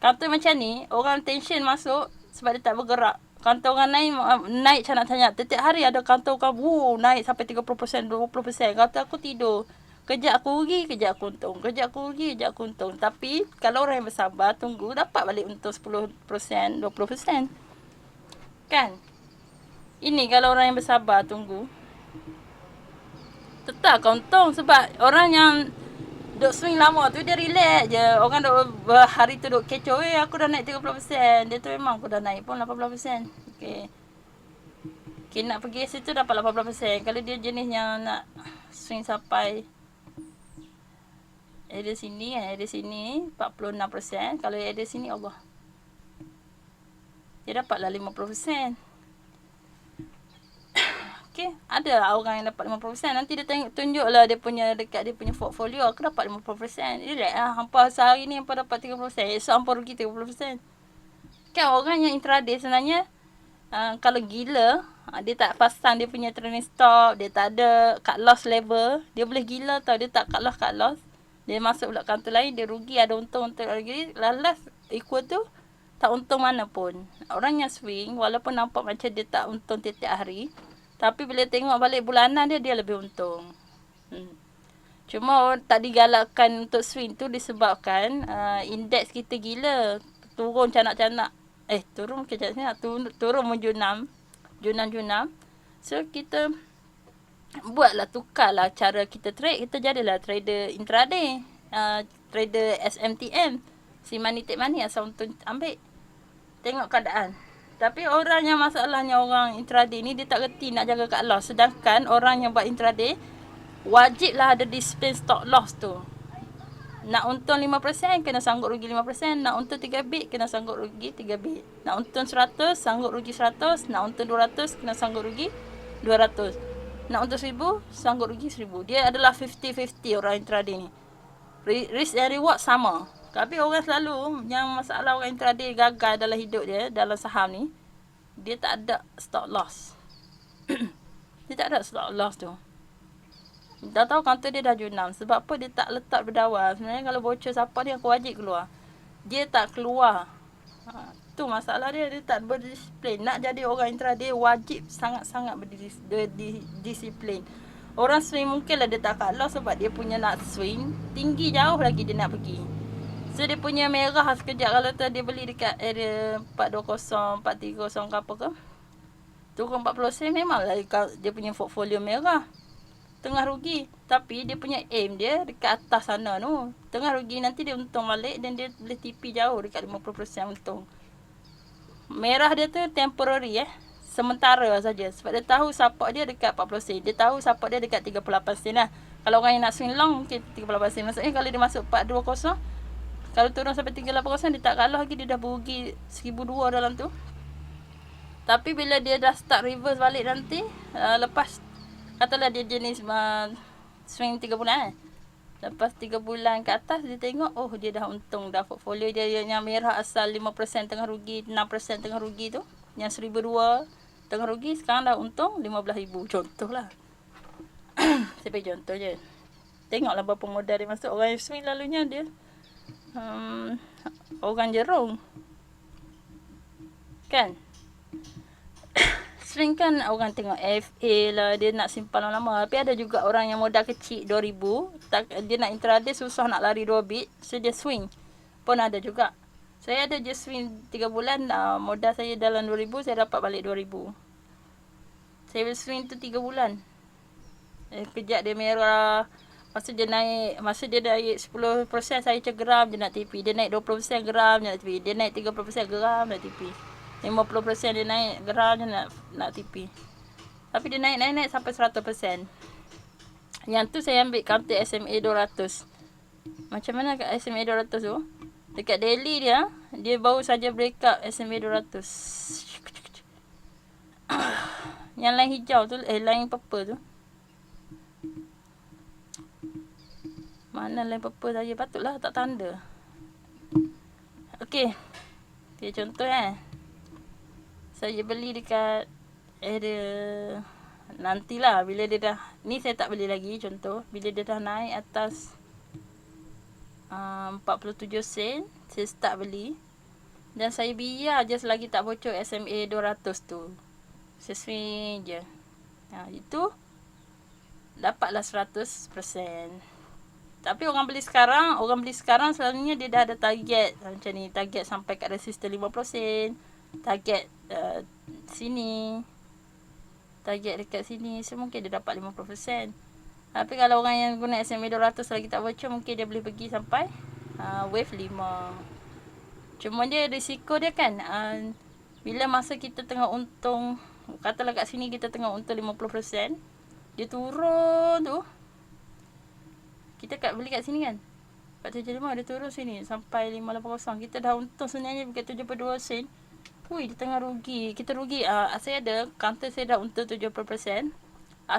Counter macam ni, orang tension masuk sebab dia tak bergerak. kantongan naik canak-canak. Setiap hari ada kantongan naik sampai 30%, 20%. Kata aku tidur. Kejap aku rugi, kejap aku untung. Kejap aku rugi, kejap aku untung. Tapi kalau orang yang bersabar, tunggu dapat balik untung 10%, 20%. Kan? Ini kalau orang yang bersabar, tunggu. Tetap kau untung sebab orang yang duk swing lama tu dia relax je. Orang duk hari tu duk kecoh, aku dah naik 30%. Dia tu memang aku dah naik pun 18%. Okay. Okay, nak pergi situ dapat 18%. Kalau dia jenis yang nak swing sampai area sini 46%. Kalau area sini Allah, dia dapatlah 50%. Okay, ada orang yang dapat 50%. Nanti dia tunjuklah dia punya dekat dia punya portfolio. Aku dapat 50%. Relax lah. Hampa sehari ni hampa dapat 30%. Esok hampa rugi 30%. Kan orang yang intraday sebenarnya kalau gila, dia tak pasang dia punya trailing stop, dia tak ada cut loss level, dia boleh gila tau. Dia tak cut loss. Dia masuk pula kantor lain, dia rugi, ada untung lagi. Lalas equal tu tak untung mana pun. Orang yang swing walaupun nampak macam dia tak untung tiap-tiap hari, tapi bila tengok balik bulanan dia lebih untung. Cuma tak digalakkan untuk swing tu disebabkan indeks kita gila. Turun canak-canak. Turun kejap ni. Turun junam. So kita buatlah, tukarlah cara kita trade. Kita jadilah trader intraday. Trader SMTM. Si money take money asal untung ambil. Tengok keadaan. Tapi orang yang masalahnya orang intraday ni dia tak reti nak jaga cut loss. Sedangkan orang yang buat intraday wajiblah ada disiplin stop loss tu. Nak untung 5% kena sanggup rugi 5%. Nak untung 3 bit kena sanggup rugi 3 bit. Nak untung 100 sanggup rugi 100. Nak untung 200 kena sanggup rugi 200. Nak untung 1000 sanggup rugi 1000. Dia adalah 50-50 orang intraday ni. Risk and reward sama. Tapi orang selalu yang masalah orang intraday gagal dalam hidup dia, dalam saham ni, dia tak ada stop loss. Dia tak ada stop loss tu. Dah tahu kantor dia dah junam. Sebab apa dia tak letak berdawal. Sebenarnya kalau bocor siapa dia aku wajib keluar. Dia tak keluar. Tu masalah dia. Dia tak berdisiplin. Nak jadi orang intraday wajib sangat-sangat berdisiplin. Orang swing mungkinlah dia tak cut loss sebab dia punya nak swing tinggi jauh lagi dia nak pergi. So dia punya merah sekejap kalau tu dia beli dekat area 420, 430 ke apa ke. Turun 40 sen memanglah dia punya portfolio merah. Tengah rugi. Tapi dia punya aim dia dekat atas sana tu. Tengah rugi nanti dia untung balik dan dia boleh TP jauh dekat 50% untung. Merah dia tu temporary sementara saja. Sebab dia tahu support dia dekat 40 sen. Dia tahu support dia dekat 38 sen lah. Kalau orang yang nak swing long mungkin 38 sen. Maksudnya kalau dia masuk 420, kalau turun sampai 380 dia tak kalah lagi, dia dah berugi 1,200 dalam tu. Tapi bila dia dah start reverse balik nanti, lepas katalah dia jenis swing 3 bulan Lepas 3 bulan ke atas dia tengok, oh dia dah untung dah, portfolio dia yang merah asal 5% tengah rugi, 6% tengah rugi tu, yang 1,200 tengah rugi, sekarang dah untung 15,000. Contohlah. Saya bagi contoh je. Tengoklah berapa modal dia masuk. Orang yang swing lalunya dia orang jerung. Kan? Swing kan orang tengok FA lah, dia nak simpan lama. Tapi ada juga orang yang modal kecil 2,000, dia nak intraday susah nak lari 2 bit, so dia swing. Pun ada juga. Saya ada je swing 3 bulan, modal saya dalam 2,000, saya dapat balik 2,000. Saya swing tu 3 bulan. Kejap dia merah. Masa dia naik 10% saya geram je nak TP. Dia naik 20% geram je nak TP. Dia naik 30% geram nak TP. 50% dia naik geram je nak TP. Tapi dia naik sampai 100%. Yang tu saya ambil counter SMA 200. Macam mana kat SMA 200 tu? Dekat daily dia baru saja break up SMA 200. Yang line hijau tu, line purple tu. Mana line purple saja, patutlah tak tanda. Okey. Okay, contoh saya beli dekat area nantilah bila dia dah, ni saya tak beli lagi contoh, bila dia dah naik atas 47 sen, saya start beli. Dan saya biar je selagi tak bocor SMA 200 tu. Saya swing je. Itu dapatlah 100%. Tapi orang beli sekarang selalunya dia dah ada target macam ni, target sampai kat resistor 50%, target sini, target dekat sini, so mungkin dia dapat 50%. Tapi kalau orang yang guna SMA 200 lagi tak bocor, mungkin dia boleh pergi sampai wave 5. Cuma dia risiko dia kan, bila masa kita tengah untung, katalah kat sini kita tengah untung 50%, dia turun tu, kita beli kat sini kan, kat 75 dia turun sini sampai 580, kita dah untung sebenarnya dekat 72 sen. Hui, dia tengah rugi, kita rugi. Saya ada counter, saya dah untung 70%.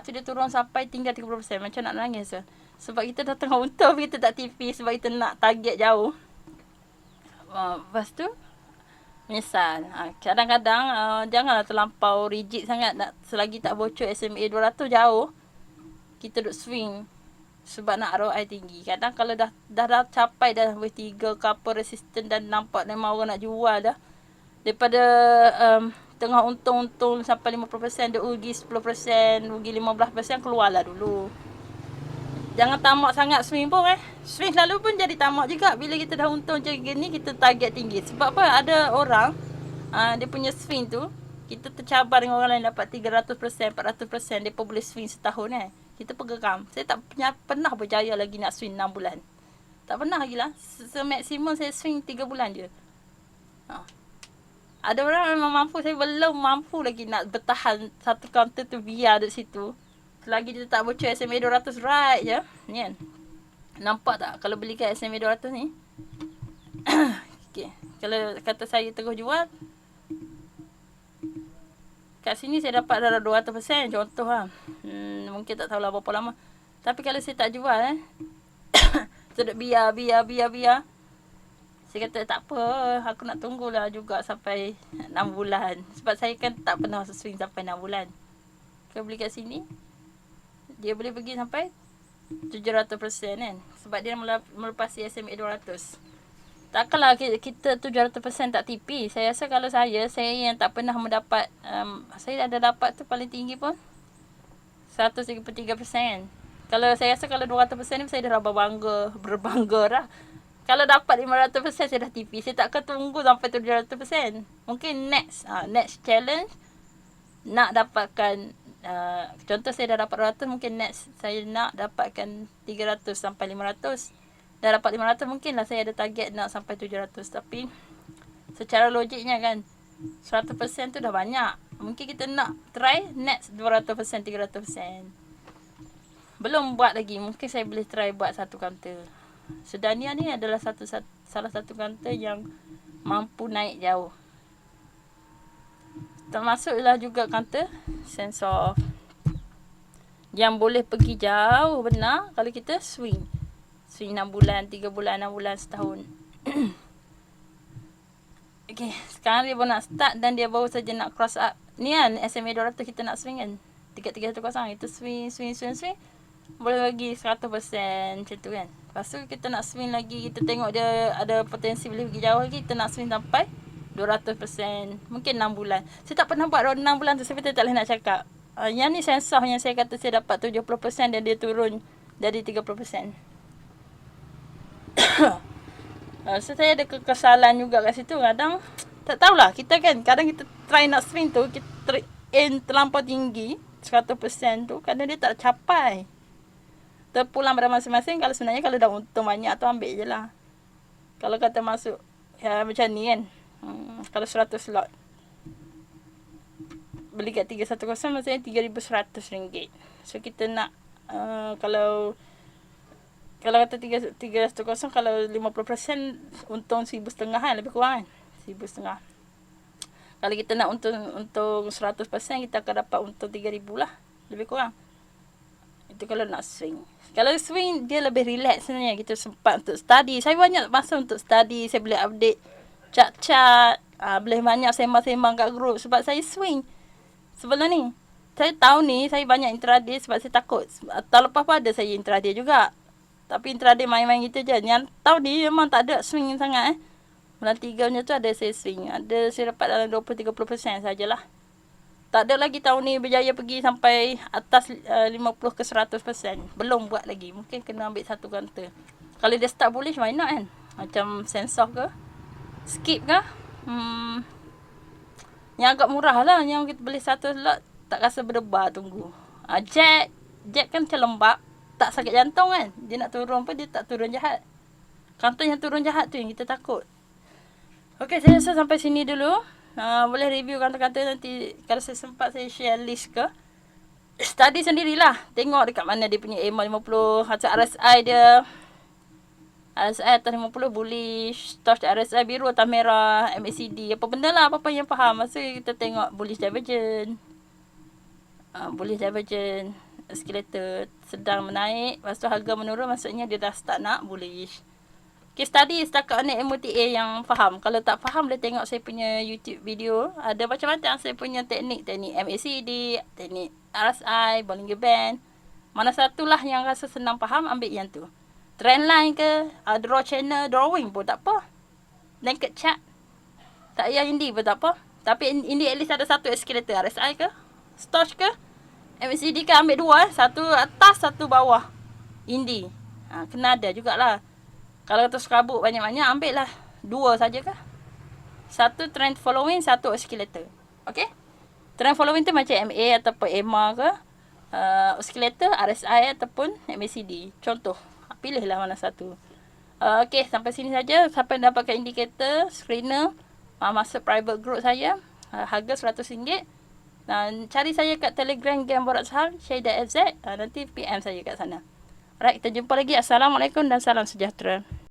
Tu dia turun sampai tinggal 30%, macam nak nangis lah. Sebab kita dah tengah untung, kita tak tipi sebab kita nak target jauh. Lepas tu menyesal. Kadang-kadang janganlah terlampau rigid sangat, nak selagi tak bocor SMA 200 jauh, kita duk swing sebab nak ROI tinggi. Kadang kalau dah capai dah wave 3 ke apa resistant dan nampak memang orang nak jual dah, daripada tengah untung sampai 50%, dia rugi 10%, rugi 15%, keluarlah dulu. Jangan tamak sangat swing pun Swing selalu pun jadi tamak juga. Bila kita dah untung macam gini, kita target tinggi. Sebab apa? Ada orang, dia punya swing tu, kita tercabar dengan orang lain dapat 300%, 400%, dia pun boleh swing setahun Kita pegeram. Saya tak pernah berjaya lagi nak swing 6 bulan. Tak pernah lagi lah. Semaksimum saya swing 3 bulan je. Ada orang memang mampu, saya belum mampu lagi nak bertahan satu counter tu biar dekat situ. Selagi dia tak bocor SMA 200 right je. Ni kan. Nampak tak kalau beli kat SMA 200 ni? Okay. Kalau kata saya terus jual, kat sini saya dapat dalam 200%, contoh lah. Mungkin tak tahulah berapa lama. Tapi kalau saya tak jual saya biar. Saya kata tak apa, aku nak tunggulah juga sampai 6 bulan. Sebab saya kan tak pernah swing sampai 6 bulan. Kalau beli kat sini, dia boleh pergi sampai 700% kan. Sebab dia melepasi SMA 200. Takkanlah kita 700% tak tipi. Saya rasa kalau saya yang tak pernah mendapat, saya ada dapat tu paling tinggi pun 133%. Kalau saya rasa kalau 200% ni saya dah berbangga dah. Kalau dapat 500% saya dah tipi. Saya tak akan tunggu sampai 700%. Mungkin next challenge nak dapatkan, contoh saya dah dapat 200, mungkin next saya nak dapatkan 300 sampai 500. Dah dapat 500, mungkinlah saya ada target nak sampai 700. Tapi secara logiknya kan, 100% tu dah banyak. Mungkin kita nak try next 200%, 300%. Belum buat lagi. Mungkin saya boleh try buat satu counter. Sedania ni adalah salah satu counter yang mampu naik jauh. Termasuklah juga counter sensor yang boleh pergi jauh benar kalau kita swing 6 bulan, 3 bulan, 6 bulan, setahun. Okay, sekarang dia baru nak start dan dia baru saja nak cross up. Ni kan SMA 200 kita nak swing kan, 3310 itu swing. Boleh bagi 100% macam tu kan. Lepas tu kita nak swing lagi, kita tengok dia ada potensi boleh pergi jauh lagi, kita nak swing sampai 200%. Mungkin 6 bulan. Saya tak pernah buat 6 bulan tu, saya tak boleh nak cakap. Yang ni sensor yang saya kata saya dapat 70% dan dia turun jadi 30%. So saya ada kekesalan juga kat situ. Kadang tak tahulah, kita kan kadang kita try nak swing tu, kita aim terlampau tinggi 100% tu, kadang dia tak capai. Terpulang pada masing-masing. Kalau sebenarnya kalau dah untung banyak tu ambil je lah. Kalau kata masuk macam ni kan, kalau 100 slot beli kat 310 maksudnya RM3,100. So kita nak kalau kata 310, kalau 50% untung 1,500 kan, lebih kurang kan, 1,500. Kalau kita nak untung 100%, kita akan dapat untung 3,000 lah, lebih kurang. Itu kalau nak swing. Kalau swing, dia lebih relax sebenarnya. Kita sempat untuk study. Saya banyak masa untuk study. Saya boleh update chart-chart. Boleh banyak sembang-sembang kat group. Sebab saya swing. Sebelum ni, saya tahu ni, saya banyak intraday sebab saya takut. Tahun lepas pun ada saya intraday juga. Tapi intraday main-main gitu je. Yang tahu ni memang tak ada swing sangat Bulan 3 punya tu ada sale swing. Ada saya dapat dalam 20-30% sajalah. Tak ada lagi tahun ni berjaya pergi sampai atas 50 ke 100%. Belum buat lagi. Mungkin kena ambil satu counter. Kalau dia start bullish, why not kan? Macam sense off ke? Skip ke? Yang agak murah lah. Yang kita beli satu lot, tak rasa berdebar tunggu. Jet kan macam lembab. Tak sakit jantung kan? Dia nak turun pun, dia tak turun jahat. Counter yang turun jahat tu yang kita takut. Okay, saya rasa sampai sini dulu. Boleh review kata-kata nanti kalau saya sempat saya share list ke. Study sendirilah. Tengok dekat mana dia punya EMA 50. Macam RSI dia. RSI atas 50 bullish. Touch RSI biru atas merah. MACD. Apa benda lah. Apa-apa yang faham. Masa kita tengok bullish divergent. Bullish divergent. Escalator sedang menaik. Lepas tu harga menurun. Maksudnya dia dah start nak bullish. Okay, study setakat ni MOTA yang faham. Kalau tak faham, boleh tengok saya punya YouTube video. Ada macam-macam saya punya teknik. Teknik MACD, teknik RSI, Bollinger Band. Mana satulah yang rasa senang faham, ambil yang tu. Trendline ke, draw channel, drawing pun tak apa. Naked chart. Tak payah indie pun tak apa. Tapi indie at least ada satu escalator. RSI ke, Stoch ke, MACD ke, ambil dua. Satu atas, satu bawah. Indie. Kena ada jugalah. Kalau terus kabut banyak-banyak, ambil lah 2 saja kah? Satu trend following, satu oscillator. Okay? Trend following tu macam MA ataupun EMA ke. Oscillator, RSI ataupun MACD. Contoh. Pilihlah mana satu. Okay, sampai sini saja. Sampai dapatkan indikator, screener. Masuk private group saya. Harga RM100. Dan cari saya kat Telegram Game Borak Saham, Syahidah FZ. Nanti PM saya kat sana. Alright, kita jumpa lagi. Assalamualaikum dan salam sejahtera.